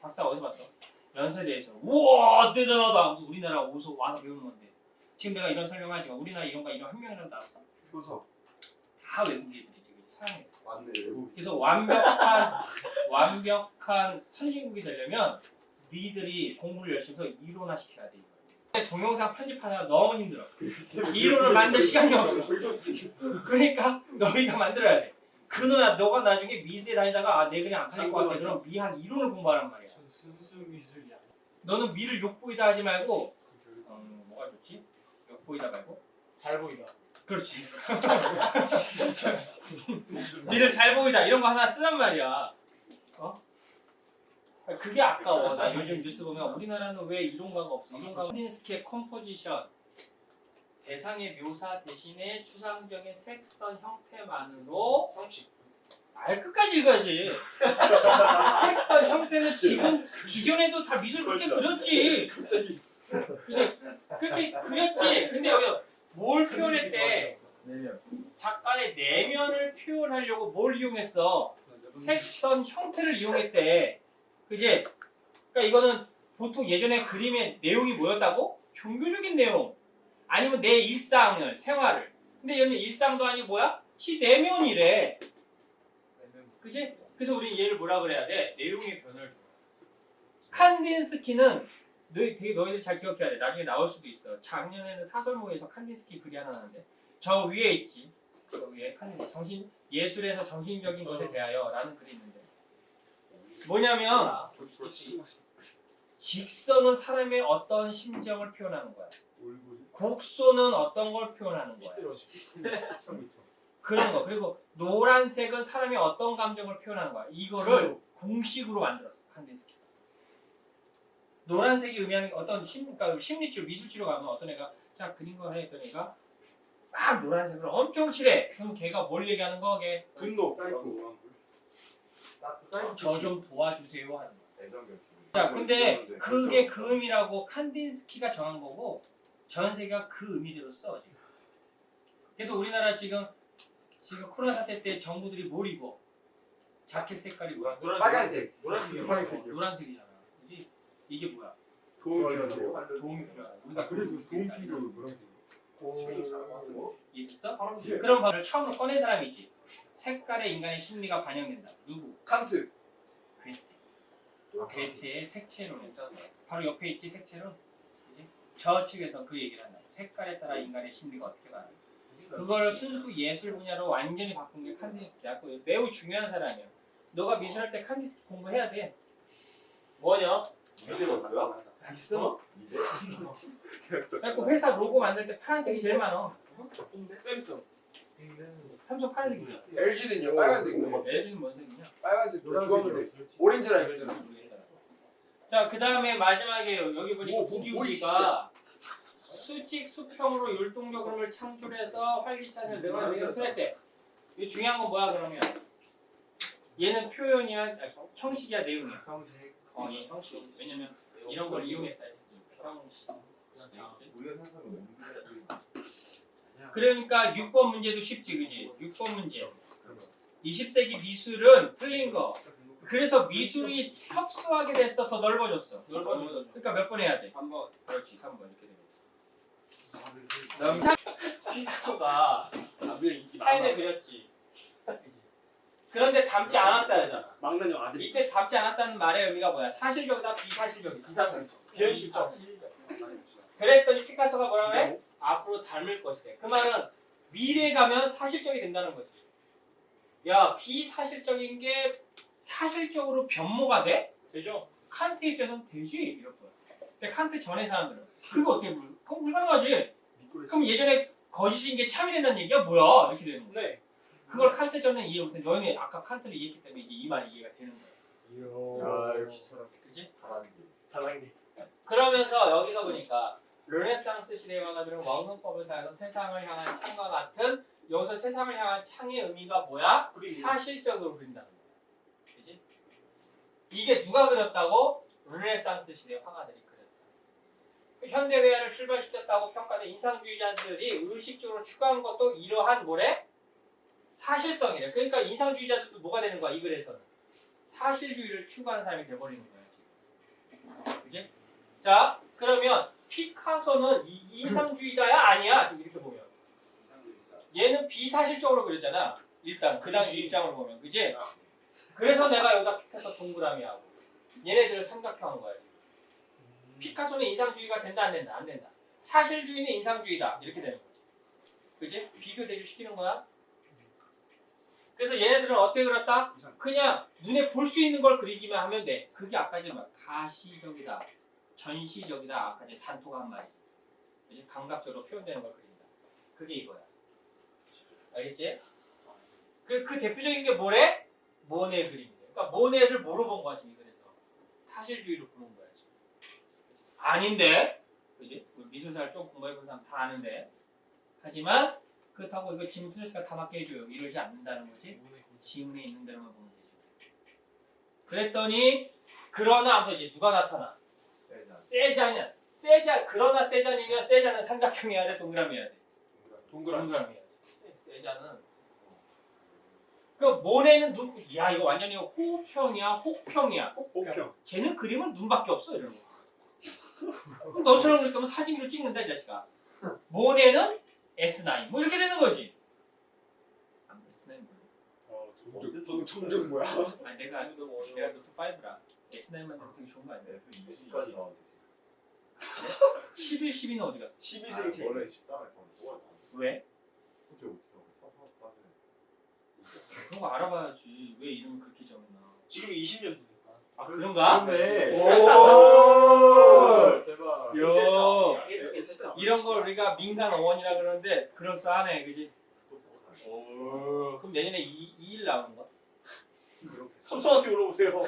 박사 어디서 봤어? 연세대에서. 우와 대단하다. 무슨 우리나라 와서 배우는 건데. 지금 내가 이런 설명하지만 우리나라 이런 한 명이라도 나왔어. 소서. 다 외국인들이 지금 사용해. 맞네 외국. 그래서 완벽한 선진국이 되려면 니들이 공부를 열심히 해서 이론화시켜야 돼. 동영상 편집하느라 너무 힘들어. 이론을 만들 시간이 없어. 그러니까 너희가 만들어야 돼. 너가 나중에 미대 다니다가 내 그냥 안 팔릴 것 같아. 그럼 미한 이론을 공부하란 말이야. 순수 미술이야. 너는 미를 욕보이다 하지 말고 뭐가 좋지? 욕보이다 말고 잘 보이다. 그렇지. 미를 잘 보이다 이런 거 하나 쓰란 말이야. 그게 아까워. 나 요즘 뉴스 보면 우리나라는 왜 이론가가 없어? 이론가가 칸딘스키의 컴포지션 대상의 묘사 대신에 추상적인 색선 형태만으로 형식. 끝까지 읽어야지. 색선 형태는 지금 기존에도 다 미술 그렇게 그렸지. 갑자기 그지? 그렇게 그렸지. 근데 여기 뭘 표현했대? 내면. 작가의 내면을 표현하려고 뭘 이용했어? 색선 형태를 이용했대. 그지? 그러니까 이거는 보통 예전에 그림의 내용이 뭐였다고? 종교적인 내용. 아니면 내 일상을, 생활을. 근데 얘는 일상도 아니고 뭐야? 지 내면이래. 그지? 그래서 우리 얘를 뭐라 그래야 돼? 내용의 변을 줘. 칸딘스키는 너희들 잘 기억해야 돼. 나중에 나올 수도 있어. 작년에는 사설모에서 칸딘스키 글이 하나 나왔는데 저 위에 있지. 저 위에 칸딘스키 예술에서 정신적인 것에 대하여 라는 글이 있는데 뭐냐면 직선은 사람의 어떤 심정을 표현하는 거야. 곡선은 어떤 걸 표현하는 거야. 그런 거. 그리고 노란색은 사람의 어떤 감정을 표현하는 거야. 이거를 공식으로 만들었어. 칸딘스키가. 노란색이 의미하는 어떤 그러니까 심리치료, 미술치료 가면 어떤 애가 자 그린 거 해 했던 애가 막 노란색으로 엄청 칠해. 그럼 걔가 뭘 얘기하는 거? 걔 분노. 저 좀 도와주세요 하는 거. 자, 근데 그게 그 의미라고 칸딘스키가 정한 거고 전 세계가 그 의미대로 써 지금. 그래서 우리나라 지금 코로나 사태 때 정부들이 뭘 입어? 자켓 색깔이 뭐야? 빨간색. 노란색이잖아. 그지? 이게 뭐야? 도움이 필요해요. 도움이 필요하다. 우리가 그래서 도움을 도움 주겠다. 필요로 노란색. 이해했어? 그런 말을 처음으로 꺼낸 사람이 있지. 색깔에 인간의 심리가 반영된다. 누구? 칸트. 괴테의 색채론에서 바로 옆에 있지 색채론. 그지? 저측에서 그 얘기를 한다. 색깔에 따라 인간의 심리가 어떻게 변하는가. 그걸 순수 예술 분야로 완전히 바꾼 게 칸딘스키야. 매우 중요한 사람이야. 너가 미술할 때 칸딘스키 공부해야 돼. 뭐냐? 이게 뭐야? 알겠어? 이게? 그래갖고 회사 로고 만들 때 파란색이 제일 많아. 샘슨. 삼성 파란색이죠. LG는요? 빨간색인데. LG는 뭔 색이냐? 빨간색, 주황색, 오렌지라 그랬잖아. 자, 그 다음에 마지막에 여기 보니까 뭐 부기우기가 수직 수평으로 율동적 흐름을 창출해서 활기찬을 늘어내는 표현했대. 이 중요한 건 뭐야 그러면? 얘는 표현이야, 형식이야, 내용이야. 형식. 얘 형식. 왜냐면 이런 걸 이용했다 했으니까. 형식. 그러니까 6번 문제도 쉽지, 그지? 6번 문제. 20세기 미술은 틀린 거. 그래서 미술이 협소하게 됐어, 더 넓어졌어. 그러니까 몇 번 해야 돼? 3번. 그렇지, 3번 이렇게 되는 거지. 피카소가 스타일을 그렸지. 그런데 닮지 않았다 하잖아. 막내 형 아들. 이때 닮지 않았다는 말의 의미가 뭐야? 사실적이다, 비사실적이다. 비현실적. 그랬더니 피카소가 뭐라고 해? 앞으로 닮을 것이다. 그 말은 미래에 가면 사실적이 된다는 거지. 야, 비사실적인 게 사실적으로 변모가 돼? 되죠? 칸트 입장에서는 되지 이럴 거야. 근데 칸트 전에 사람들은 그거 어떻게 그건 불가능하지. 그럼 예전에 거짓인 게 참이 된다는 얘기야? 뭐야? 이렇게 되는 거야. 네. 그걸 칸트 전에 이해 못해. 너네 아까 칸트를 이해했기 때문에 이제 이 말이 이해가 되는 거야. 야, 역시 저런. 그지? 다단계. 그러면서 여기서 보니까 르네상스 시대의 화가들은 원근법을 사용해서 세상을 향한 창과 같은 여기서 세상을 향한 창의 의미가 뭐야? 사실적으로 그린다는 거야. 그지? 이게 누가 그렸다고? 르네상스 시대 화가들이 그렸다. 현대회화를 출발시켰다고 평가된 인상주의자들이 의식적으로 추구한 것도 이러한 뭐래? 사실성이래. 그러니까 인상주의자들도 뭐가 되는 거야? 이 글에서는 사실주의를 추구하는 사람이 돼버리는 거야 지금. 그지? 자, 그러면 피카소는 인상주의자야? 아니야? 지금 이렇게 보면 얘는 비사실적으로 그렸잖아. 일단 그 당시 입장으로 보면, 그지? 그래서 내가 여기다 피카소 동그라미 하고 얘네들을 삼각형한 거야. 피카소는 인상주의가 된다 안 된다? 안 된다. 사실주의는 인상주의다 이렇게 되는 거지. 그지? 비교 대조 시키는 거야. 그래서 얘네들은 어떻게 그렸다? 그냥 눈에 볼 수 있는 걸 그리기만 하면 돼. 그게 아까 전에 막 가시적이다, 전시적이다, 아까 전에 단토가 한 말이지. 그지? 감각적으로 표현되는 걸 그린다. 그게 이거야. 알겠지? 그 대표적인 게 뭐래? 모네 그림이래. 그러니까 모네를 뭐로 본 거지 그래서 사실주의로 보는 거야. 지금. 아닌데, 그지? 미술사를 좀 공부해본 사람 다 아는데, 하지만 그렇다고 이거 지문 틀렸으니까 다 맞게 해줘요. 이러지 않는다는 거지. 지문에 있는 대로만 보면 되지. 그랬더니 그러나 하면서 이제 누가 나타나? 세잔이야. 세잔. 그러나 세잔이면 세잔은 삼각형이어야 돼, 동그라미여야 돼. 동그라미여야 돼. 세잔은 그 모네는 눈. 야 이거 완전히 호평이야, 혹평이야. 호평. 쟤는 그림은 눈밖에 없어 이러는 거. 너처럼 그럴 거면 사진기로 찍는다 이 자식아. 모네는 S9 뭐 이렇게 되는 거지. S9 뭐야? 방금 점점 뭐야? 아니 내가 노트 5라 S9만 되면 되게 좋은 거 아니야? S20까지 나오면 되지. 11, 12는 어디 갔어? 12생 제. 원래 10단에 왜? 어떻게 써서 따는 그런 거 알아봐야지. 왜 이름을 그렇게 적었나? 지금 20년도니까. 아 그런가? 그러네. 오! 대박. 요 계속 이런 걸 우리가 민간 어원이라 그러는데 그럴싸하네 그지? 오 그럼 내년에 2일 나오는 거? 삼성한테 물어보세요.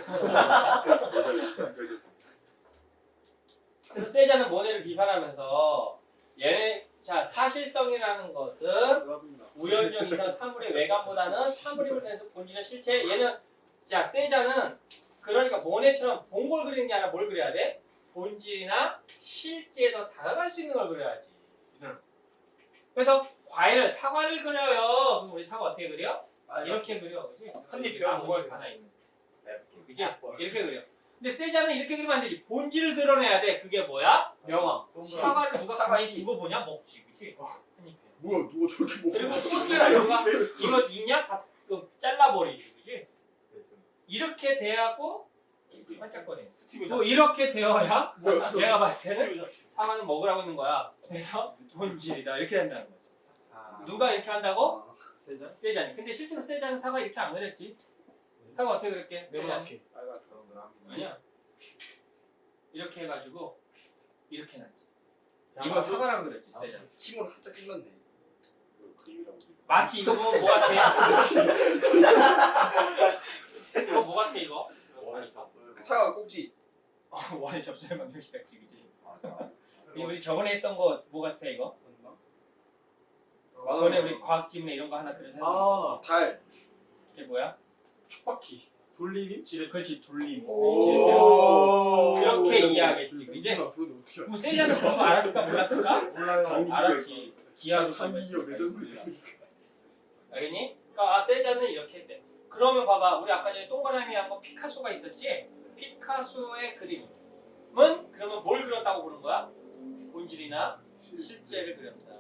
그래서 세자는 모네를 비판하면서 얘네 자 사실성이라는 것은 우연적 이상 사물의 외관보다는 사물임을 통해서 본질의 실체 얘는 자 세자는 그러니까 모네처럼 본 걸 그리는 게 아니라 뭘 그려야 돼? 본질이나 실제에 더 다가갈 수 있는 걸 그려야지. 그래서 과일을 사과를 그려요. 그럼 우리 사과 어떻게 그려? 이렇게 그려, 그지? 한입 뼈 먹어야 하나 있는. 그지? 아, 이렇게 그려. 근데 세자는 이렇게 그리면 안 되지. 본질을 드러내야 돼. 그게 뭐야? 명함. 사과를 누가 사과 같이 두고 보냐? 먹지, 그지? 한입에. 뭐야 누가 저렇게 먹어? 그리고 꽃을 누가 이거 있냐? 다 잘라버리지, 그지? 이렇게 돼야고 반짝거리는. 스티브 뭐 이렇게 되어야 뭐야? 내가 봤을 때는 스티브 잡스. 사과는 먹으라고 있는 거야. 그래서 본질이다 이렇게 된다는 거죠. 아. 누가 이렇게 한다고? 세자? 세자니. 근데 실제로 세자는 사과 이렇게 안 그렸지. 사과 어떻게 그릴게? 세자는 명확해. 빨간 동그라미. 아니야. 이렇게 해가지고 이렇게 놨지. 이거 사과라고 그랬지 세자는. 침을 살짝 끝났네. 그림이라고. 마치 이거 보면 뭐 같아? 이거 뭐 같아 이거? 원이 봤어요. 사과 꼭지. 원에 접수를 만들기까지 그지? 맞아. 우리 저번에 했던 거 뭐 같아 이거? 맞나? 전에 우리 과학 지문에 이런 거 하나 그려서 했었어. 달. 이게 뭐야? 축바퀴. 돌림임? 지렛. 그렇지 돌림. 오. 그렇게 이해하겠지, 그지? 앞으로는 어떻게 그럼 세자는 그거 알았을까 몰랐을까? 몰라요. 알았지. 기하로 장기기업 레전드. 알겠니? 그러니까 세자는 이렇게 했대. 그러면 봐봐, 우리 아까 전에 동그라미 한 거 피카소가 있었지? 피카소의 그림은 그러면 뭘 그렸다고 보는 거야? 본질이나 실제를 그렸다.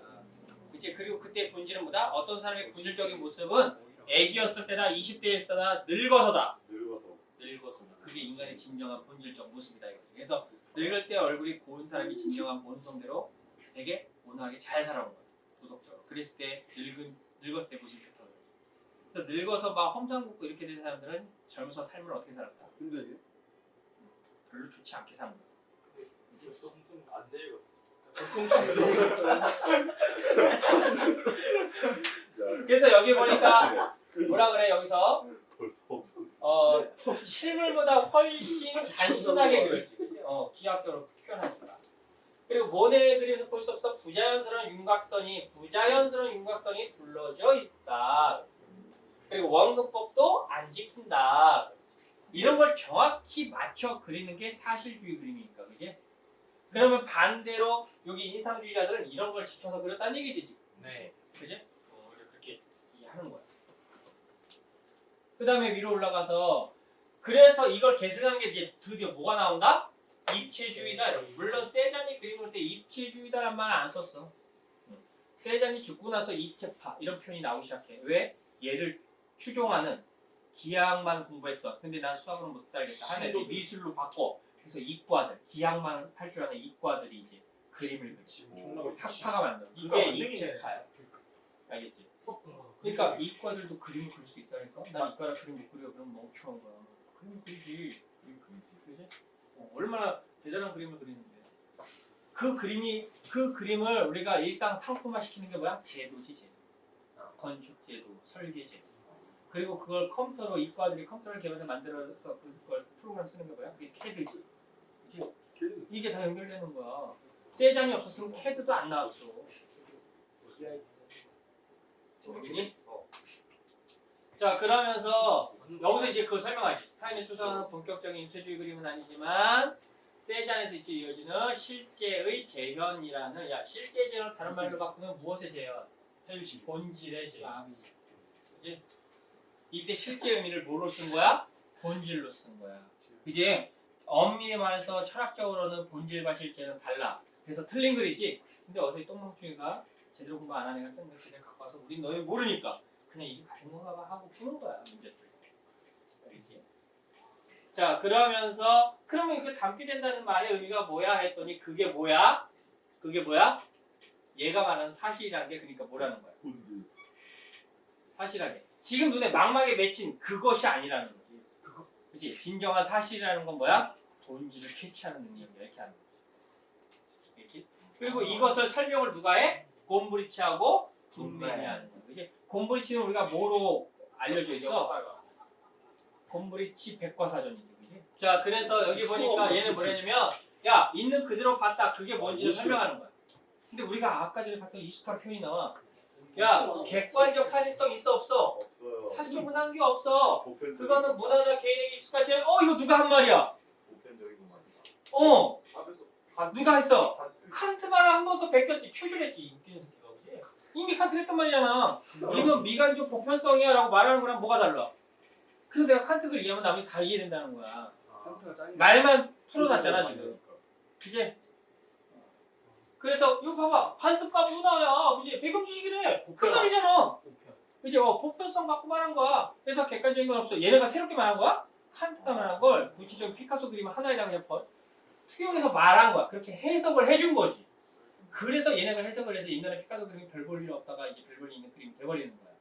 그치? 그리고 그때 본질은 뭐다? 어떤 사람의 본질적인 모습은 애기였을 때나 20대일 때나 늙어서다. 늙어서다. 그게 인간의 진정한 본질적 모습이다. 이거지. 그래서 늙을 때 얼굴이 고운 사람이 진정한 본성대로 되게 온화하게 잘 살아온 거야. 도덕적으로. 그랬을 때 늙었을 때 모습이 좋다고 그러지. 그래서 늙어서 막 험상궂고 이렇게 된 사람들은 젊어서 삶을 어떻게 살았다? 힘들게. 별로 좋지 않게 사는 거야. 벌써 안 되겠어. 그래서 여기 보니까 뭐라 그래 여기서 실물보다 훨씬 단순하게 그렸지. 기하학적으로 표현하니까. 그리고 모네의 그림에서 볼 수 없어 부자연스러운 윤곽선이 둘러져 있다. 그리고 원근법도 안 지킨다. 이런 걸 정확히 맞춰 그리는 게 사실주의 그림이니까, 그지? 그러면 반대로 여기 인상주의자들은 이런 걸 지켜서 그렸다는 얘기지, 지금. 네. 그지? 그렇게 이해하는 거야. 그 다음에 위로 올라가서 그래서 이걸 계승한 게 이제 드디어 뭐가 나온다? 입체주의다. 물론 세잔이 그림을 볼 때 입체주의다란 말은 안 썼어. 세잔이 죽고 나서 입체파 이런 표현이 나오기 시작해. 왜? 얘를 추종하는 기하학만 공부했던 근데 난 수학으로 못 살겠다 하는 애들이 미술로 바꿔. 그래서 이과들, 기하학만 할 줄 아는 이과들이 이제 그림을 그리지. 학파가 만들어. 이게 입체파야. 알겠지? 그러니까 이과들도 그림을 그릴 수 있다니까? 난 이과라 그림 못 그려. 그럼 멍청한 거야. 그림 그리지. 그지? 얼마나 대단한 그림을 그리는데. 그 그림을 우리가 일상 상품화 시키는 게 뭐야? 제도지, 제도. 건축 제도, 설계 제도. 그리고 그걸 컴퓨터로 이과들이 컴퓨터를 개발해서 만들어서 그걸 프로그램 쓰는 게 뭐야? 그게 CAD지. 그치? 걔는 이게 다 연결되는 거야. 세잔이 없었으면 CAD도 안 나왔어. 모르겠니? 자, 그러면서 여기서 이제 그거 설명하지. 스타인의 추구하는 본격적인 입체주의 그림은 아니지만 세잔에서 이제 이어지는 실제의 재현이라는, 야, 실제 재현을 다른 말로 바꾸면 무엇의 재현? 현실. 본질의 재현. 그지? 이때 실제 의미를 뭐로 쓴 거야? 본질로 쓴 거야. 그지? 엄밀히 말해서 철학적으로는 본질과 실제는 달라. 그래서 틀린 글이지. 근데 어떻게 똥멍충이가 제대로 공부 안 하는 애가 쓴 글씨를 갖고 와서 우린 너희 모르니까 그냥 이게 같은 건가 봐 하고 푸는 거야, 문제를. 알겠지? 자, 그러면서 그러면 이렇게 담게 된다는 말의 의미가 뭐야 했더니 그게 뭐야? 그게 뭐야? 얘가 말하는 사실이라는 게 그러니까 뭐라는 거야? 본질. 사실하게. 지금 눈에 망막에 맺힌 그것이 아니라는 거지. 그치? 진정한 사실이라는 건 뭐야? 본질을 캐치하는 능력이야. 이렇게 하는 거지. 그치? 그리고 이것을 설명을 누가 해? 곰브리치하고 군맨이 하는 거야. 그치? 곰브리치는 우리가 뭐로 알려져 있어? 곰브리치 백과사전이지. 그치? 자, 그래서 여기 보니까 얘는 뭐냐면 야, 있는 그대로 봤다. 그게 뭔지를 설명하는 거야. 근데 우리가 아까 전에 봤던 익숙한 표현이 나와. 야, 객관적 사실성 있어 없어? 없어요. 사실적 문화한 게 없어. 보편적인 그거는 문화나 개인에게 익숙하지 않아. 이거 누가 한 말이야? 보편적인 것만이다. 앞에서 누가 했어? 칸트. 칸트 말을 한 번 더 베꼈지. 표절했지. 웃기는 새끼가. 그지? 이미 칸트가 했던 말이잖아. 이건 미간적 보편성이야 라고 말하는 거랑 뭐가 달라? 그래서 내가 칸트 글 이해하면 나머지 다 이해된다는 거야. 칸트가 짱이야. 말만 풀어놨잖아 지금. 그지? 그래서 이거 봐봐. 관습과 문화야. 그지? 배경지식이래. 그 말이잖아. 그지? 보편성 갖고 말한 거야. 그래서 객관적인 건 없어. 얘네가 새롭게 말한 거야? 칸트가 말한 걸 구체적인 피카소 그림 하나에다 그냥 투영해서 말한 거야. 그렇게 해석을 해준 거지. 그래서 얘네가 해석을 해서 옛날에 피카소 그림이 별 볼 일 없다가 이제 별 볼 일 있는 그림이 돼버리는 거야.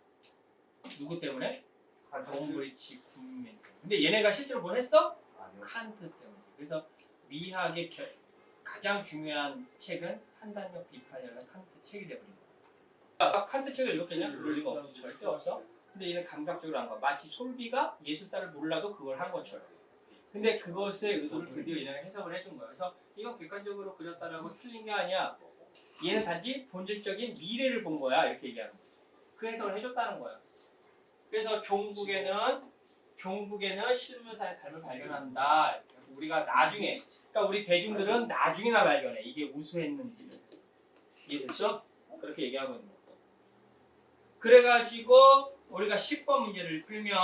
누구 때문에? 곰브리치 군맨. 근데 얘네가 실제로 뭘 했어? 아니요. 칸트 때문에. 그래서 미학의 가장 중요한 책은 판단력 비판이라는 칸트 책이 돼버린 거야. 칸트 책을 읽었겠냐? 그럴 리가 없어. 절대 없어. 근데 얘는 감각적으로 한 거야. 마치 솔비가 예술사를 몰라도 그걸 한 것처럼. 근데 그것의 의도를 드디어 얘네가 해석을 해준 거야. 그래서 이건 객관적으로 그렸다라고 틀린 게 아니야. 얘는 단지 본질적인 미래를 본 거야. 이렇게 얘기하는 거야. 그 해석을 해줬다는 거야. 그래서 종북에는 실물사의 삶을 발견한다. 우리가 나중에, 그러니까 우리 대중들은 나중에나 발견해. 이게 우수했는지를. 이해됐어? 그렇게 얘기하고 있는 거야. 그래가지고 우리가 10번 문제를 풀면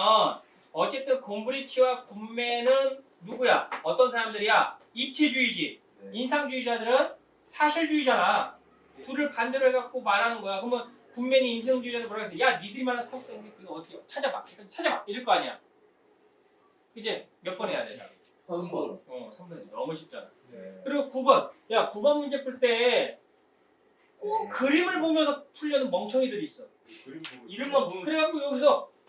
어쨌든 곰브리치와 군맨은 누구야? 어떤 사람들이야? 입체주의지. 네. 인상주의자들은 사실주의잖아. 둘을 반대로 해갖고 말하는 거야. 그러면 군맨이 인성주의자들 뭐라고 했어? 야, 니들이 말하는 사실성이 그거 어떻게 찾아봐. 이럴 거 아니야. 그치? 몇 번 해야 돼? 3번. 3번 너무 쉽잖아. 네. 그리고 9번. 야, 9번 문제 풀 때 꼭 그림을 보면서 풀려는 멍청이들이 있어. 그림 보고 이름만 보면. 그래갖고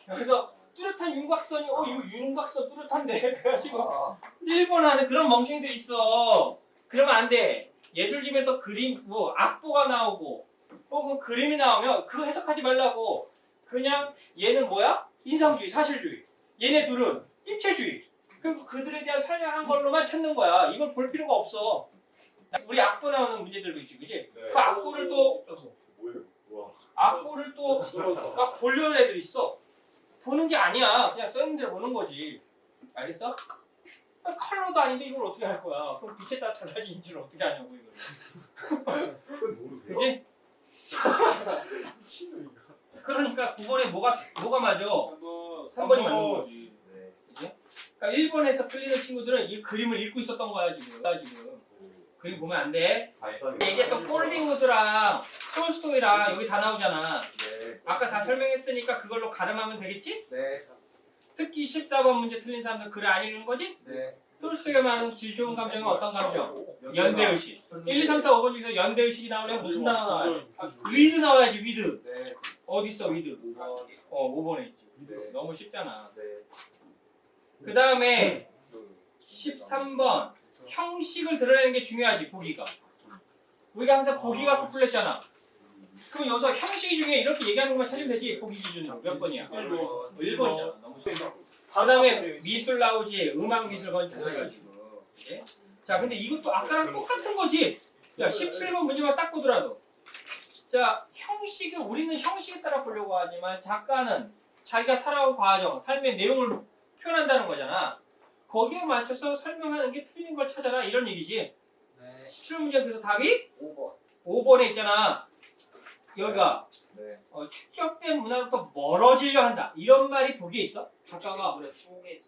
여기서 뚜렷한 윤곽선이 이거 윤곽선 뚜렷한데 그래가지고 아, 1번 하는 그런 멍청이들이 있어. 그러면 안 돼. 예술집에서 그림 악보가 나오고 혹은 그림이 나오면 그거 해석하지 말라고. 그냥 얘는 뭐야? 인상주의, 사실주의. 얘네 둘은 입체주의. 그리고 그들에 대한 설명한 걸로만 찾는 거야. 이걸 볼 필요가 없어. 우리 악보 나오는 문제들도 있지, 그지? 네. 그 악보를 또 뭐예요? 와. 악보를 또 막 보려는 애들 있어. 보는 게 아니야. 그냥 써있는 대로 보는 거지. 알겠어? 컬러도 아닌데 이걸 어떻게 할 거야? 그럼 빛에 따라 달라진 줄 어떻게 하냐고 이걸. 그건 모르세요? 그지? 그러니까 9번에 뭐가 맞아? 3번이 맞는 거지. 네. 그지? 그러니까 1번에서 틀리는 친구들은 이 그림을 읽고 있었던 거야 지금. 그림 보면 안 돼. 발상이. 이게 또 폴링우드랑 톨스토이랑 여기 다 나오잖아. 네. 아까 다 설명했으니까 그걸로 가름하면 되겠지? 네. 특히 14번 문제 틀린 사람들 글을 안 읽는 거지? 네. 톨스토이가 말하는 질 좋은 감정은 어떤 감정? 연대의식. 1, 2, 3, 4, 5번 중에서 연대의식이 나오려면 무슨 단어 나와야 돼? 위드 나와야지, 위드. 네. 어딨어, 위드? 5번. 5번에 있지. 네. 너무 쉽잖아. 네. 그 다음에 13번. 형식을 드러내는 게 중요하지, 보기가. 우리가 항상 보기 갖고 풀렸잖아. 그럼 여기서 형식이 중에 이렇게 얘기하는 것만 찾으면 되지. 보기 기준으로. 몇 번이야? 1번이잖아. 너무 쉽다. 그다음에 미술 나오지, 음악 미술 건축해가지고. 그치? 자, 근데 이것도 아까랑 똑같은 거지. 야, 17번 문제만 딱 보더라도. 자, 형식을 우리는 형식에 따라 보려고 하지만 작가는 자기가 살아온 과정, 삶의 내용을 표현한다는 거잖아. 거기에 맞춰서 설명하는 게 틀린 걸 찾아라 이런 얘기지. 네. 17번 문제 그래서 답이 5번. 5번에 있잖아. 여기가 네. 축적된 문화로부터 멀어지려 한다. 이런 말이 보기에 있어? 작가가 물에 속에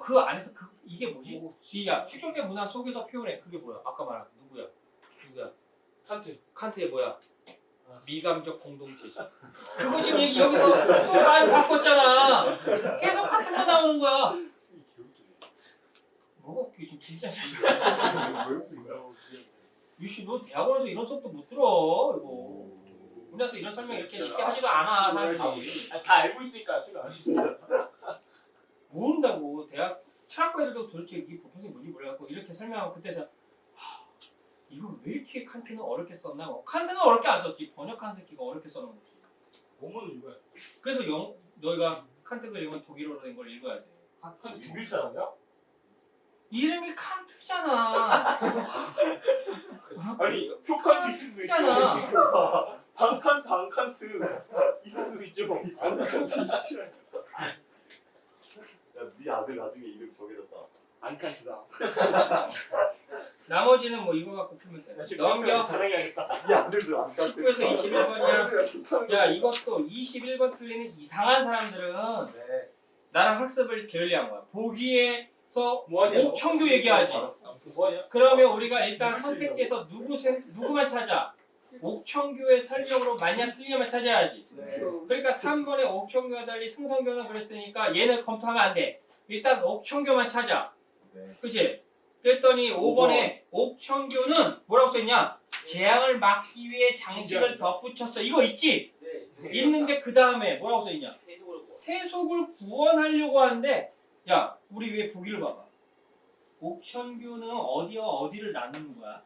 그 안에서 이게 뭐지? 이야 축적된 문화 속에서 표현해. 그게 뭐야? 아까 말한 누구야? 칸트. 칸트의 뭐야? 미감적 공동체지. 그거 지금 얘기 여기서 많이 바꿨잖아. 계속 같은 거 나오는 거야. 뭐가 웃겨 지금 진짜. 유씨 너 대학원에서 이런 수업도 못 들어 이거. 우리나라에서 이런 설명 이렇게 쉽게 하지도 않아 사람들이. 다 알고 있으니까 제가 모른다고. 대학 철학과 애들도 도대체 이 보편性뭔지 몰라갖고 이렇게 설명하고 그때서 이걸 왜 이렇게 칸트는 어렵게 썼나? 칸트는 어렵게 안 썼지. 번역한 새끼가 어렵게 써놓은 거지. 원문을 읽어야 돼. 그래서 너희가 칸트 그림은 독일어로 된 걸 읽어야 돼. 칸트 독일 사람이야? 이름이 칸트잖아. 아니 표칸트 있을 수도 있고 칸트잖아. 반칸트 안칸트 있을 수도 있죠. 안칸트 씨. 야네 아들 나중에 이름 정해졌다. 안칸트다. 나머지는 뭐 이거 갖고 풀면 돼. 넘겨. 자랑해야겠다. 네 아들도 안칸트. 19에서 21번이야. 야 이것도 21번 틀리는 이상한 사람들은 네. 나랑 학습을 게을리한 거야. 보기에서 뭐하냐? 옥청규 얘기하지. 뭐하냐? 그러면 우리가 일단 선택지에서 누구만 찾아? 옥청규의 설명으로 맞냐 틀리냐만 찾아야지. 네. 그러니까 3번에 옥청규와 달리 승성교는 그랬으니까 얘는 검토하면 안 돼. 일단 옥청규만 찾아. 네. 그치? 그랬더니 5번에 옥청규는 뭐라고 써있냐? 재앙을 막기 위해 장식을 덧붙였어. 이거 있지? 네. 있는데 그 다음에 뭐라고 써있냐? 세속으로 구워. 세속을 구원하려고 하는데 야 우리 위에 보기를 봐봐. 옥천규는 어디와 어디를 나누는 거야?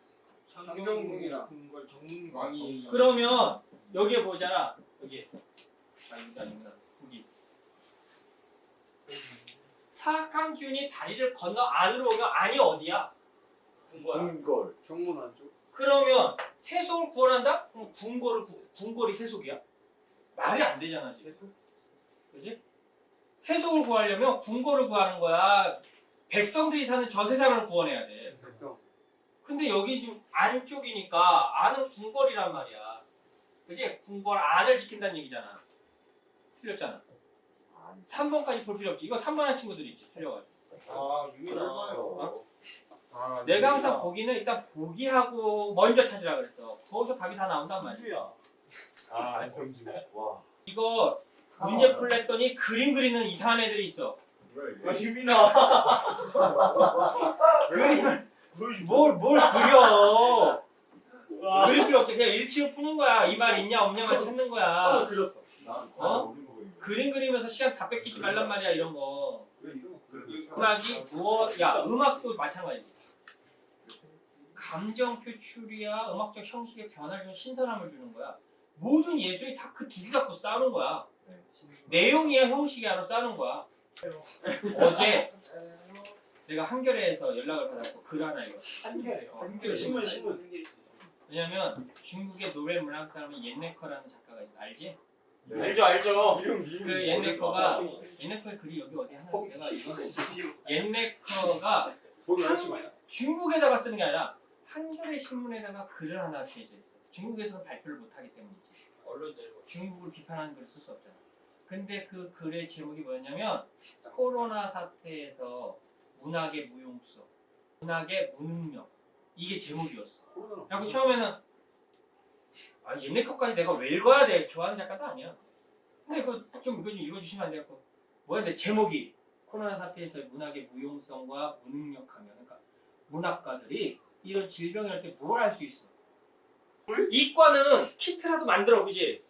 장경궁이랑 궁궐 왕이 그러면 여기에 보잖아. 여기 이거 아니구나. 여기 사악한 기운이 다리를 건너 안으로 오면 안이 어디야? 궁궐. 경문 안쪽. 그러면 세속을 구원한다? 그럼 궁궐이 세속이야? 말이 안 되잖아 지금. 그지? 세속을 구하려면 궁궐을 구하는 거야. 백성들이 사는 저 세상을 구원해야 돼. 백성. 근데 여기 지금 안쪽이니까 안은 궁궐이란 말이야. 그지? 궁궐 안을 지킨다는 얘기잖아. 틀렸잖아. 3번까지 볼 필요 없지. 이거 3번 한 친구들이 있지. 틀려가지고. 아 유민아. 얼마요? 내가 항상 보기는 일단 보기하고 먼저 찾으라 그랬어. 거기서 답이 다 나온단 말이야. 주야. 아 안성주. 와. 이거 문제 풀랬더니 그림 그리는 이상한 애들이 있어. 아 유민아. 그림을 뭘 그려. 와. 그릴 필요 없게 그냥 일치로 푸는 거야. 이 말 있냐 없냐만 찾는 거야. 그렸어. 어? 그림 그리면서 시간 다 뺏기지 말란 말이야 이런 거. 음악이 음악도 마찬가지. 감정 표출이야 음악적 형식의 변화를 준 신선함을 주는 거야. 모든 예술이 다 그 두 개 갖고 싸우는 거야. 내용이야 형식이야로 싸우는 거야. 어제 내가 한겨레에서 연락을 받았고 글 하나 읽었어. 한겨레 신문. 왜냐면 중국의 노벨 문학 사람이 옌네커라는 작가가 있어. 알지? 알죠. 그 옌네커의 글이 여기 어디 하나 내가 옌네커가 중국에다가 쓰는 게 아니라 한겨레 신문에다가 글을 하나 게재했어. 중국에서는 발표를 못하기 때문이지. 중국을 비판하는 글을 쓸 수 없잖아. 근데 그 글의 제목이 뭐였냐면 코로나 사태에서 문학의 무용성, 문학의 무능력 이게 제목이었어. 그 처음에는 옌네커까지 내가 왜 읽어야 돼? 좋아하는 작가도 아니야. 근데 이거 좀 읽어주시면 안 될까? 뭐야 내 제목이 코로나 사태에서 문학의 무용성과 무능력하면 그러니까 문학가들이 이런 질병이 할 때 뭘 할 수 있어? 이과는 키트라도 만들어, 그지?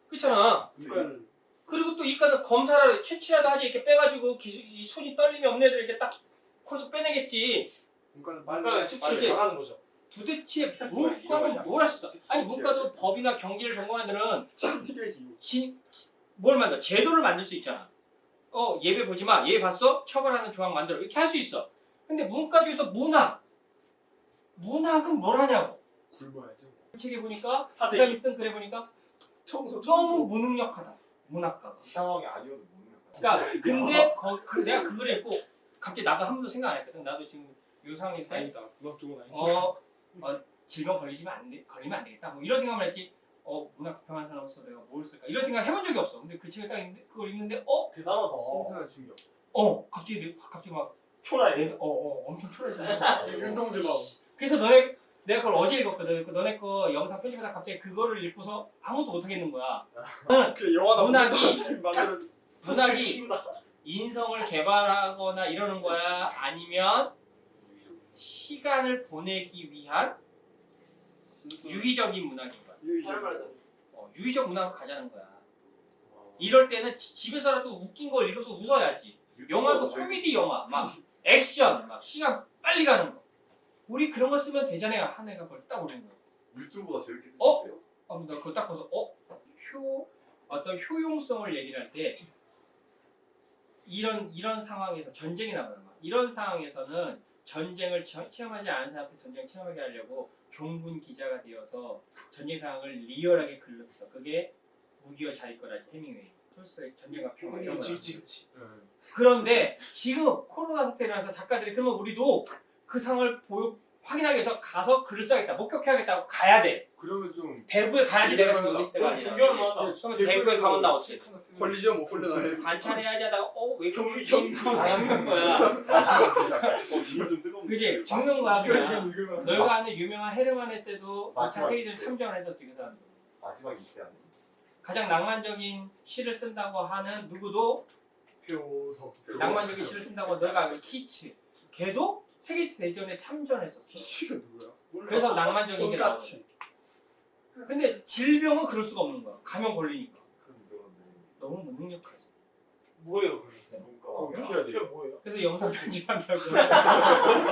그렇잖아. 그리고 또 이과는 검사를 채취라도 하지 이렇게 빼가지고 이 손이 떨림이 없는 애들 이렇게 딱 커서 빼내겠지. 문과는 측취를 당하는 거죠. 도대체 문과는 뭘 할 수 있어? 아니 문과도 법이나 경제를 전공한 애들은 뭘 만들어? 제도를 만들 수 있잖아. 예배 보지 마. 예배 봤어? 처벌하는 조항 만들어. 이렇게 할 수 있어. 근데 문과 중에서 문학은 뭘 하냐고. 굶어야죠. 책에 보니까 그 사실- 사람이 쓴 글에 보니까 청소. 너무 무능력하다. 문학가가. 이 상황이 아니어도 못 그러니까 근데 내가 그 글을 읽고 갑자기 나도 한 번도 생각 안 했거든. 나도 지금 요 상황일 때 아니다. 문학 쪽은 아니지. 질병 걸리면 안 되겠다. 뭐 이런 생각을 했지. 문학 비평하는 사람으로서 내가 뭘 쓸까? 이런 생각 해본 적이 없어. 근데 그 책을 딱 읽는데 그걸 읽는데 대단하다. 신선한 충격. 갑자기 막 초라해. 엄청 초라해졌어. 윤동주 마음. 그래서 내가 그걸 어제 읽었거든. 너네 거 영상 편집하다 갑자기 그거를 읽고서 아무것도 못 하겠는 거야. 그 영화나 문학이- 만드는 문학이 친구다. 인성을 개발하거나 이러는 거야? 아니면 시간을 보내기 위한 유기적인 문학인 거야? 사람마다 유기적 문학으로 가자는 거야. 이럴 때는 집에서라도 웃긴 걸 읽어서 웃어야지. 영화도 코미디 영화, 막 액션, 막 시간 빨리 가는 거. 우리 그런 거 쓰면 되잖아요. 한 해가 그걸 딱 오는 거. 유튜브보다 재밌게 쓸 어? 수 있어요. 나 그거 딱 보면서 어떤 효용성을 얘기를 할 때 이런 상황에서 전쟁이 나거나 이런 상황에서는 전쟁을 체험하지 않은 사람한테 전쟁 체험하게 하려고 종군 기자가 되어서 전쟁 상황을 리얼하게 글렀어. 그게 무기여 자리 거라지. 해밍웨이. 톨스토이 전쟁과 평화 이런 거. 그치. 그런데 지금 코로나 사태 일어나서 작가들이 그러면 우리도 그 상황을 확인하기 위해서 가서 글을 써야겠다. 목격해야겠다고 가야 돼. 그러면 좀 대구에 가야지 내가 지금 여기 있을 때가 아니라. 존경할 만하다. 그러면 대구에 가면 나 어떻게 돼? 걸리죠 못 걸려나 해. 관찰해야지 하다가 왜 경리 죽는 거야. 이거 좀 뜨거운. 그지? 죽는 거야 그냥. 읽으면 너희가 아는 유명한 헤르만 헤세도 2차 마지막 세계대전 참전을 했었지 그 사람. 마지막 이때 안 돼. 가장 낭만적인 시를 쓴다고 하는 누구도 표석. 낭만적인 시를 쓴다고 너희가 아는 키츠. 걔도 세계대전에 참전했었어. 씨가 누구야? 그래서 낭만적인 게 나오거든. 똥같이. 근데 질병은 그럴 수가 없는 거야. 감염 걸리니까. 그런데 너무 무능력하지. 뭐예요, 그러면? 뭔가 어떻게 해야 돼? 그게 뭐예요? 그래서 영상 편집한다고.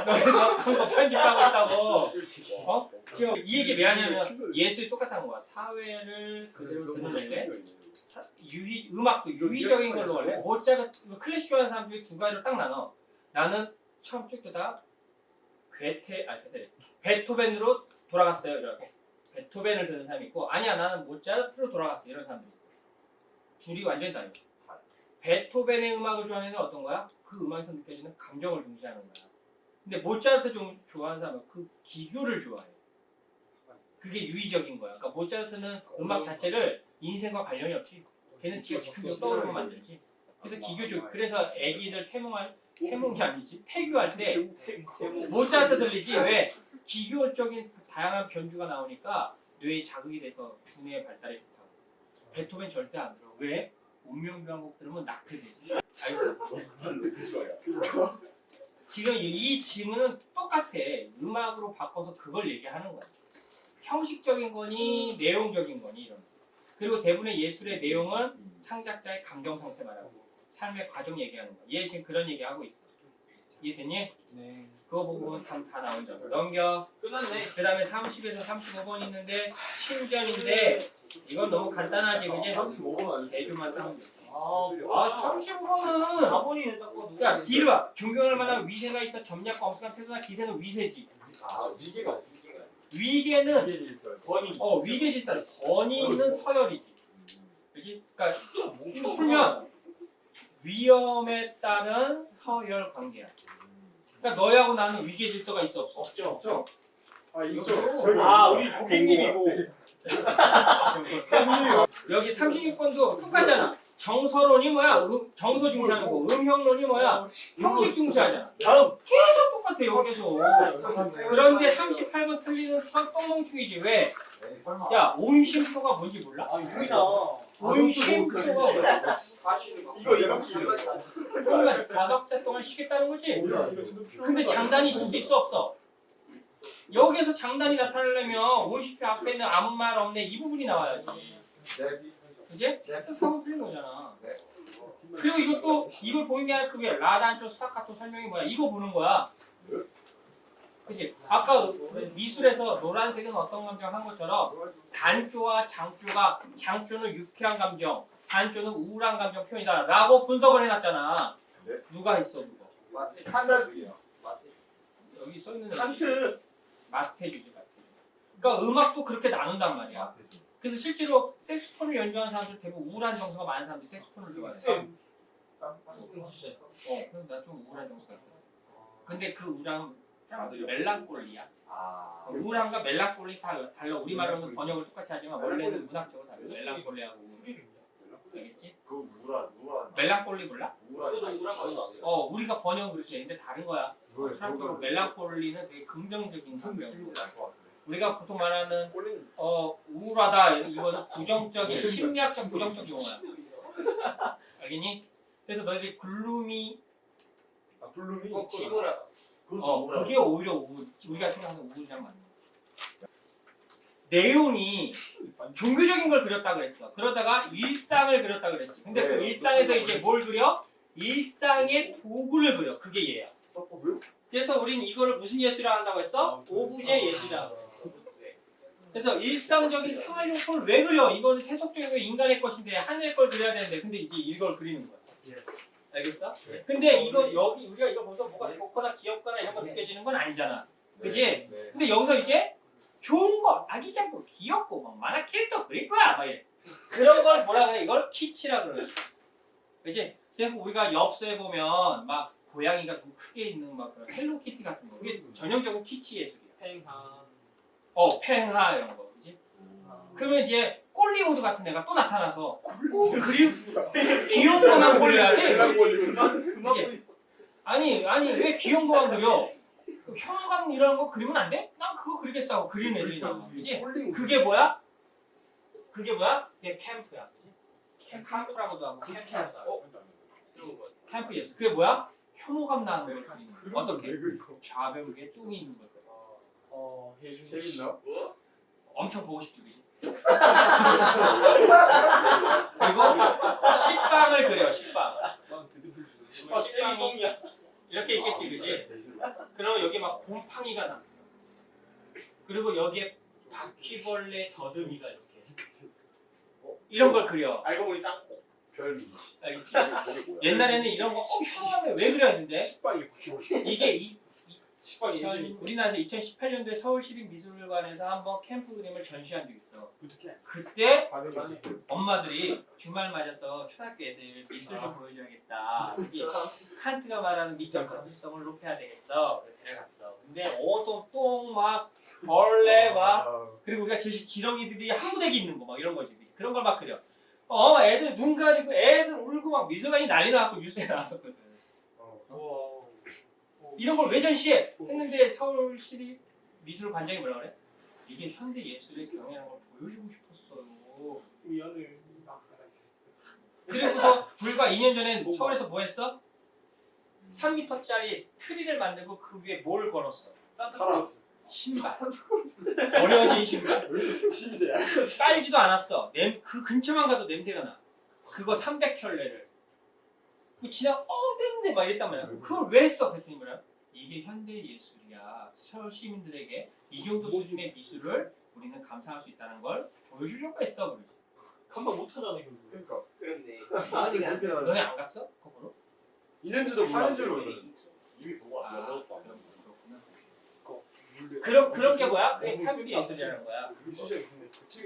너희서 한거 편집하고 있다고. 지금 이 얘기 왜 하냐면 예술이 똑같은 거야. 사회를 그대로 드러낼래? 음악도 유희적인 걸로 할래? 모차르트, 클래식 좋아하는 사람 중에 두 가지로 딱 나눠. 나는 처음 쭉 뜨다 베토벤으로 돌아갔어요. 이러고. 베토벤을 듣는 사람이 있고 아니야 나는 모차르트로 돌아갔어. 이런 사람들이 있어. 둘이 완전히 달라. 베토벤의 음악을 좋아하는 애는 어떤 거야? 그 음악에서 느껴지는 감정을 중시하는 거야. 근데 모차르트 좋아하는 사람은 그 기교를 좋아해. 그게 유의적인 거야. 그러니까 모차르트는 음악 자체를 인생과 관련이 없지. 걔는 지가 즉흥적으로 떠오르면 만들지. 그래서 기교적. 그래서 애기들 태몽이 아니지. 태교할 때 모차르트 들리지. 왜? 기교적인 다양한 변주가 나오니까 뇌에 자극이 돼서 두뇌의 발달에 좋다고. 베토벤 절대 안 들어. 왜? 운명교향곡 들으면 낙태되지. 알겠어? 지금 이 질문은 똑같아. 음악으로 바꿔서 그걸 얘기하는 거야. 형식적인 거니 내용적인 거니 이런 거. 그리고 대부분의 예술의 내용은 창작자의 감정 상태 말하고 삶의 과정 얘기하는 거야. 얘 지금 그런 얘기하고 있어. 이해됐니? 네. 그거 보면 다 나오죠. 넘겨. 끝났네. 그 다음에 30에서 35번 있는데 신전인데 이건 너무 간단하지 그지? 35번 아니지? 대주만 따면 돼. 아, 35번은 4번이네, 딱 봐도. 야 뒤를 봐. 존경할 만한 위세가 있어. 점략과 엄숙한 태도나 기세는 위세지. 위계가 위계는 이게 있어요. 번이. 위계질서. 권위는 서열이지. 그지? 그러니까 풀면 위험에 따른 서열 관계야. 그러니까 너하고 나는 위계질서가 있어 없어? 없죠. 아 이거 우리 고객님이고. 여기 36번도 똑같잖아. 정서론이 뭐야? 정서 중시하는 거. 음형론이 뭐야? 형식 중시하잖아. 다음. 계속 똑같아 여기서. 그런데 38번 틀리는 수학 똥멍충이지. 왜? 야 오임심표가 뭔지 몰라? 유민아. 오임심표가 뭐야? 이거 그러면 4박자 동안 쉬겠다는 거지? 근데 장단이 있을 수 있어 없어? 여기에서 장단이 나타나려면 오임심표 앞에는 아무 말 없네 이 부분이 나와야지. 그지? 그래서 3번 틀린 거잖아. 그리고 이걸 보는 게 아니라 그게 라단조 스타카토 설명이 뭐야? 이거 보는 거야. 그치? 아까 미술에서 노란색은 어떤 감정 한 것처럼 단조와 장조는 유쾌한 감정, 단조는 우울한 감정 표현이다라고 분석을 해놨잖아. 네? 누가 했어 그거? 마태. 판단이야. 마태. 여기 써 있는 칸트. 마태주지. 그러니까 음악도 그렇게 나눈단 말이야. 그래서 실제로 색소폰을 연주하는 사람들 대부분 우울한 정서가 많은 사람들이 색소폰을 좋아해. 쌤. 그럼 나 좀 우울한 정서가 있어. 근데 그 우울함 멜랑콜리야. 우울함과 멜랑콜리 달라. 우리말로는 번역을 똑같이 하지만 원래는 문학적으로 달라. 멜랑콜리하고 우울. 알겠지? 그 우울한. 멜랑콜리 몰라? 그것도 우울한 거 있어요. 우리가 번역을 그렇게 했는데 다른 거야. 철학적으로 멜랑콜리는 되게 긍정적인 무슨 감정. 느낌인지 알 것 같아. 우리가 보통 말하는 꼴린 우울하다 이거는 부정적인 심리학적 부정적 용어야. 알겠니? 그래서 너희들이 글루미 블룸이 침울하다. 그것도 우울한. 그게 오히려 우리가 생각하는 우울이랑 맞는 거야. 내용이 종교적인 걸 그렸다 그랬어. 그러다가 일상을 그렸다 그랬지. 근데 그 네, 일상에서 이제 뭘 그려? 일상의 도구를 그려. 그게 얘야. 서포트? 그래서 우린 이거를 무슨 예술이라 한다고 했어? 오브제 예술이라고. 그래서 일상적인 생활용품을 왜 그려? 이거는 세속적인 인간의 것인데 하늘의 걸 그려야 되는데 근데 이제 이걸 그리는 거야. 알겠어? 근데 이거 여기 우리가 이거 보면서 뭐가 좋거나 귀엽거나 이런 거 느껴지는 건 아니잖아. 그지? 네. 근데 여기서 이제 좋은 거, 아기자고 귀엽고 막 만화 캐릭터 그릴 거야. 막 이래. 그런 걸 뭐라 그래? 이걸 키치라 그래. 그지? 그래서 우리가 엽서에 보면 막 고양이가 좀 크게 있는 막 그런 헬로키티 같은 거. 그게 전형적인 키치 예술이야. 팽하. 팽하 이런 거. 그지? 그러면 이제 꼴리우드 같은 애가 또 나타나서 꼭 귀여운 거만 그려야 돼. 이게. 아니 왜 귀여운 거만 그려? 그 혐오감 이런 거 그리면 안 돼? 난 그거 그리겠어 하고 그리는 애들이 나와. 그지? 그게 뭐야? 그게 캠프야. 그지? 캠프라고도 하고 캠프라고도 하고. 캠프 예술. 그게 뭐야? 혐오감 나는 걸 그리는 거야. 어떻게? 좌벽에 똥이 있는 걸 거야. 재밌나? 엄청 보고 싶지. 그지? 그리고 식빵을 그려. 식빵. 쌤이 똥이야. 이렇게 있겠지, 그지? 그러면 여기 막 곰팡이가 났어. 그리고 여기에 바퀴벌레 더듬이가 이렇게. 이런 걸 그려. 알고 보니 땅콩. 별미. 알겠지? 옛날에는 이런 거 엄청나게 왜 그렸는데 식빵이 바뀌고. 이게 식빵 예술. 우리나라에서 2018년도에 서울시립미술관에서 한번 캠프 그림을 전시한 적 있어. 어떻게? 그때 반응이 엄마들이 주말 맞아서 초등학교 애들 미술 좀 보여줘야겠다. 그치? 칸트가 말하는 미적 가능성을 높여야 되겠어. 그래서 데려갔어. 근데 똥 막 벌레 막 그리고 우리가 지렁이들이 한 무대기 있는 거 막 이런 거지. 그런 걸 막 그려. 애들 눈 가리고 애들 울고 막 미술관이 난리 나갖고 뉴스에 나왔었거든. 우와. 이런 걸 왜 전시해? 했는데 서울시립 미술관장이 뭐라 그래? 이게 현대 예술의 경애라는 걸 보여주고 싶었어요. 미안해. 그리고서 불과 2년 전에 서울에서 뭐 했어? 3m짜리 트리를 만들고 그 위에 뭘 걸었어? 산타클로스. 신발. 버려진 신발. 진짜야. 빨지도 않았어. 그 근처만 가도 냄새가 나. 그거 300켤레를. 그 냄새 막 이랬단 말이야. 그걸 왜 했어? 그랬더니 뭐야? 이게 현대 예술이야. 서울 시민들에게 이 정도 수준의 미술을 우리는 감상할 수 있다는 걸 보여주려고 했어. 그러지. 감당 못 하잖아 이거. 그러니까. 그렇네. 아직 안 되나? 너네 안 갔어? 거꾸로? 있는지도 몰랐죠. 이미 보고 왔어. 그런 게 뭐야? 그게 현대 예술이라는 거야.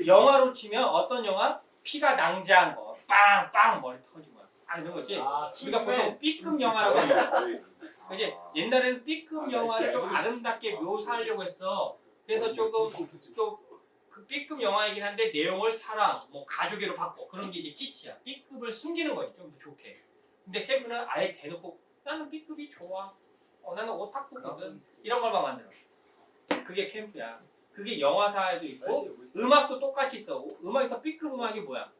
영화로 치면 어떤 영화? 피가 낭자한 거, 빵빵 머리 터지고 이런 거지. 우리가 보통 B급 영화라고 하는 그지? 옛날에는 B급 영화를 좀 아름답게 묘사하려고 했어. 그래서 그 B급 영화이긴 한데 내용을 사랑, 뭐 가족애로 바꿔 그런 게 이제 키치야. B급을 숨기는 거지 좀 더 좋게. 근데 캠프는 아예 대놓고 나는 B급이 좋아. 나는 오타쿠거든. 이런 걸만 만들어. 그게 캠프야. 그게 영화사에도 있고 음악도 똑같이 써. 음악에서 B급 음악이 뭐야?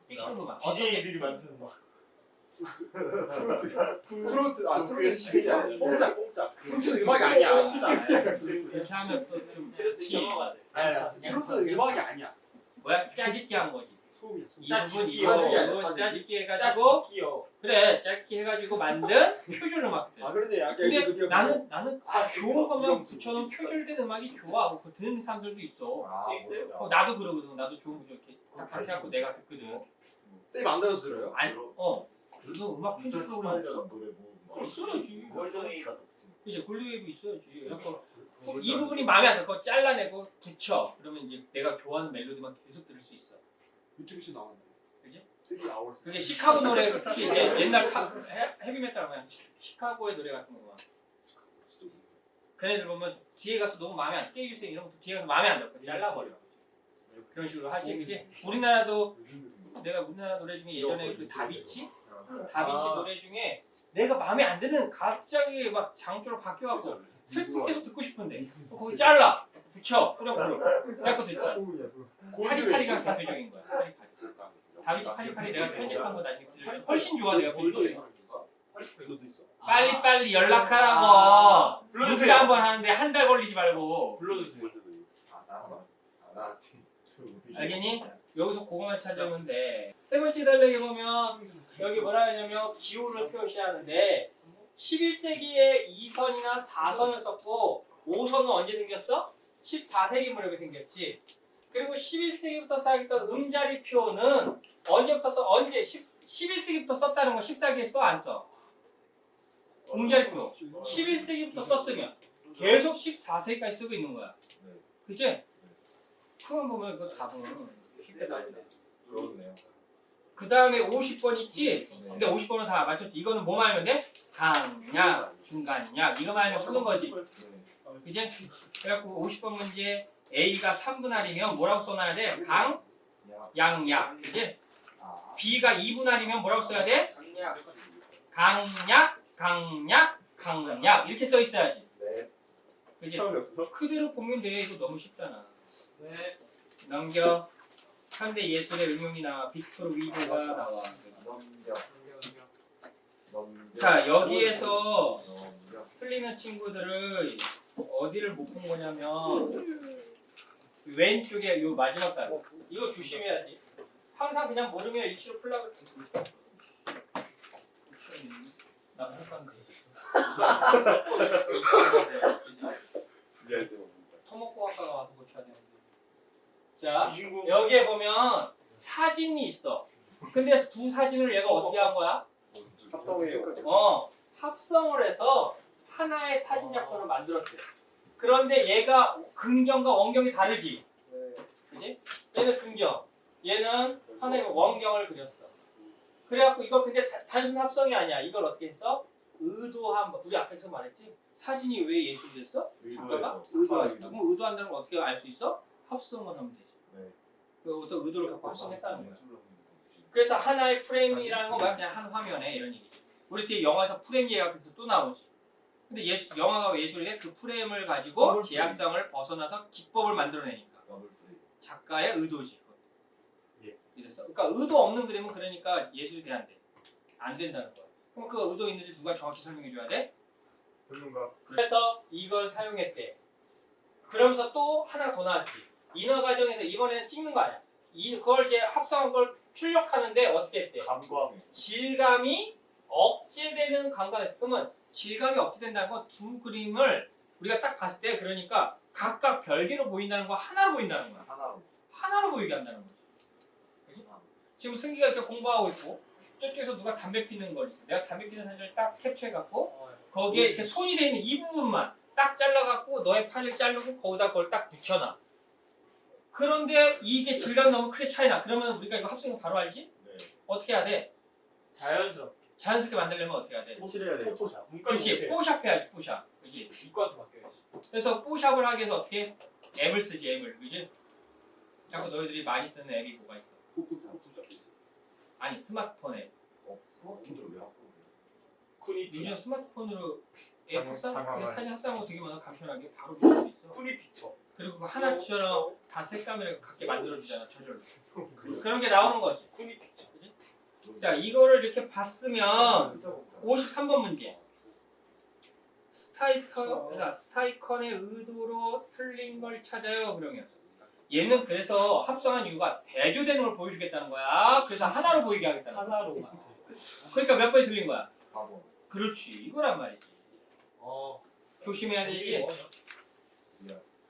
B급 음악. BJ들이 만드는 막. 프로트 트로트 시키지 않아. 뽕짝. 프로트 음악이 아니야. 이렇게 하면 또좀 영화가 돼. 아니야. 트로트 음악이 아니야. 뭐야? 짜집기 한 거지. 소음이야. 이 부분 짜깁기. 이거 짜집기 해가지고 짝기요. 그래 짧게 해가지고 만든 표준 음악들. 그런데 약간 근데 나는 좋은 것만 붙여놓은 표절된 음악이 좋아. 그 듣는 사람들도 있어. 있어요? 나도 그러거든. 나도 좋은 거 이렇게 딱 해갖고 내가 듣거든. 쌤이 안 들어서 들어요? 너 음악 편집 프로그램 없어? 있어야지. 월드웨이가 이제 골드웨이브 있어야지. 그래서 이 부분이 마음에 안 들어. 그거 잘라내고 붙여. 그러면 이제 내가 좋아하는 멜로디만 계속 들을 수 있어. 유튜브에 나왔네. 그지? 3 hours. 그게 시카고 노래 특히 이제 옛날 헤비메탈 하면 시카고의 노래 같은 거 봐. 걔네들 보면 뒤에 가서 너무 마음에 안 들어. 세이비생 이런 것도 뒤에 가서 마음에 안 들어. 그거 잘라버려. 그런 식으로 하지, 그지? 우리나라도 내가 우리나라 노래 중에 예전에 그 다비치 노래 중에 내가 마음에 안 드는 갑자기 막 장조로 바뀌어갖고 슬프게 계속 듣고 싶은데 거기 잘라 붙여 후렴구로 그래갖고 듣지. 파리파리가 대표적인 거야. 파리파리. 다비치 파리파리 내가 편집한 거 나중에 들려주면 훨씬 좋아. 내가 편집한 거. 빨리빨리 연락하라고. 문자 한번 하는데 한 달 걸리지 말고 불러주세요. 알겠니? 여기서 그거만 찾으면 돼. 세 번째 달력에 보면 여기 뭐라 하냐면 기호를 표시하는데 11세기에 2선이나 4선을 썼고 5선은 언제 생겼어? 14세기 무렵에 생겼지. 그리고 11세기부터 사용했던 음자리표는 언제부터 써? 11세기부터 썼다는 거 14기에 써? 안 써? 음자리표 11세기부터 썼으면 계속 14세기까지 쓰고 있는 거야. 그치? 그만 보면 이거 답은 쉽게 나오네. 그렇네요. 그 다음에 50번 있지? 근데 50번은 다 맞췄지. 이거는 뭐만 하면 돼? 강약, 중간약 이거만 하면 푸는 거지. 그치? 그래갖고 50번 문제 A가 3분할이면 뭐라고 써놔야 돼? 강, 양약. 그치? B가 2분할이면 뭐라고 써야 돼? 강약, 강약, 강약 이렇게 써 있어야지. 그치? 그대로 보면 돼. 이거 너무 쉽잖아. 네. 넘겨. 현대 예술의 응용이 나와. 빅토르 위고가 나와. 자, 여기에서 틀리는 친구들을 어디를 못 본 거냐면 왼쪽에 요 마지막 단. 이거 조심해야지. 항상 그냥 모르면 일치로 풀라고 나 못한데. 토목공학과가 와서 고쳐야 되는데. 자, 여기에 보면 사진이 있어. 근데 두 사진을 얘가 어떻게 한 거야? 합성해요. 합성을 해서 하나의 사진 작품을 만들었대. 그런데 얘가 근경과 원경이 다르지. 그지? 얘는 근경, 얘는 하나의 원경을 그렸어. 그래갖고 이거 근데 단순 합성이 아니야. 이걸 어떻게 했어? 의도한 법. 우리 아까서 말했지. 사진이 왜 예술이 됐어? 작가가 의도한다. 그럼 의도한다는 걸 어떻게 알 수 있어? 합성을 하면 되지. 그 어떤 의도를 갖고 합성했다는 거야. 그래서 하나의 프레임이라는 건 뭐야? 그냥 한 화면에 이런 얘기지. 우리 뒤에 영화에서 프레임 얘기가 그래서 또 나오지. 근데 영화가 왜 예술이래? 그 프레임을 가지고 제약성을 벗어나서 기법을 만들어내니까. 작가의 의도지. 이랬어. 그러니까 의도 없는 그림은 그러니까 예술이 돼 안 돼. 안 된다는 거야. 그럼 그 의도 있는지 누가 정확히 설명해 줘야 돼? 그래서 이걸 사용했대. 그러면서 또 하나 더 나왔지. 인화 과정에서 이번에는 찍는 거 아니야. 그걸 이제 합성한 걸 출력하는데 어떻게 했대? 질감이 억제되는 감각이 있어. 그러면 질감이 억제된다는 건 두 그림을 우리가 딱 봤을 때 그러니까 각각 별개로 보인다는 거 하나로 보인다는 거야. 하나로 보이게 한다는 거지. 그치? 지금 승기가 이렇게 공부하고 있고 저쪽에서 누가 담배 피는 거 있어. 내가 담배 피는 사진을 딱 캡처해갖고 거기에 이렇게 손이 돼 있는 이 부분만 딱 잘라갖고 너의 팔을 자르고 거기다 그걸 딱 붙여놔. 그런데 이게 질감이 너무 크게 차이나. 그러면 우리가 이거 합성이 바로 알지? 어떻게 해야 돼? 자연스럽게 만들려면 어떻게 해야 돼? 포토샵. 그렇지. 뽀샵 해야지. 뽀샵. 그렇지. 이과한테 맡겨야지. 그래서 뽀샵을 하기 위해서 어떻게? 앱을 쓰지. 앱을. 그지? 자꾸 너희들이 많이 쓰는 앱이 뭐가 있어? 아니 스마트폰 앱. 요즘 스마트폰으로 앱 합성, 사진 합성하고 되게 많아. 간편하게 바로 붙일 수 있어. 쿠니픽처. 그리고 그 하나처럼 다 색감을 갖게 만들어주잖아. 저절로. 그런 게 나오는 거지. 쿠니픽처. 그지? 자, 이거를 이렇게 봤으면 53번 문제. 스타이컨의 의도로 틀린 걸 찾아요. 그러면 얘는 그래서 합성한 이유가 대조되는 걸 보여주겠다는 거야. 그래서 하나로 보이게 하겠다는 거야. 하나로. 그러니까 몇 번이 틀린 거야? 4번. 그렇지. 이거란 말이지. 어. 조심해야 되지.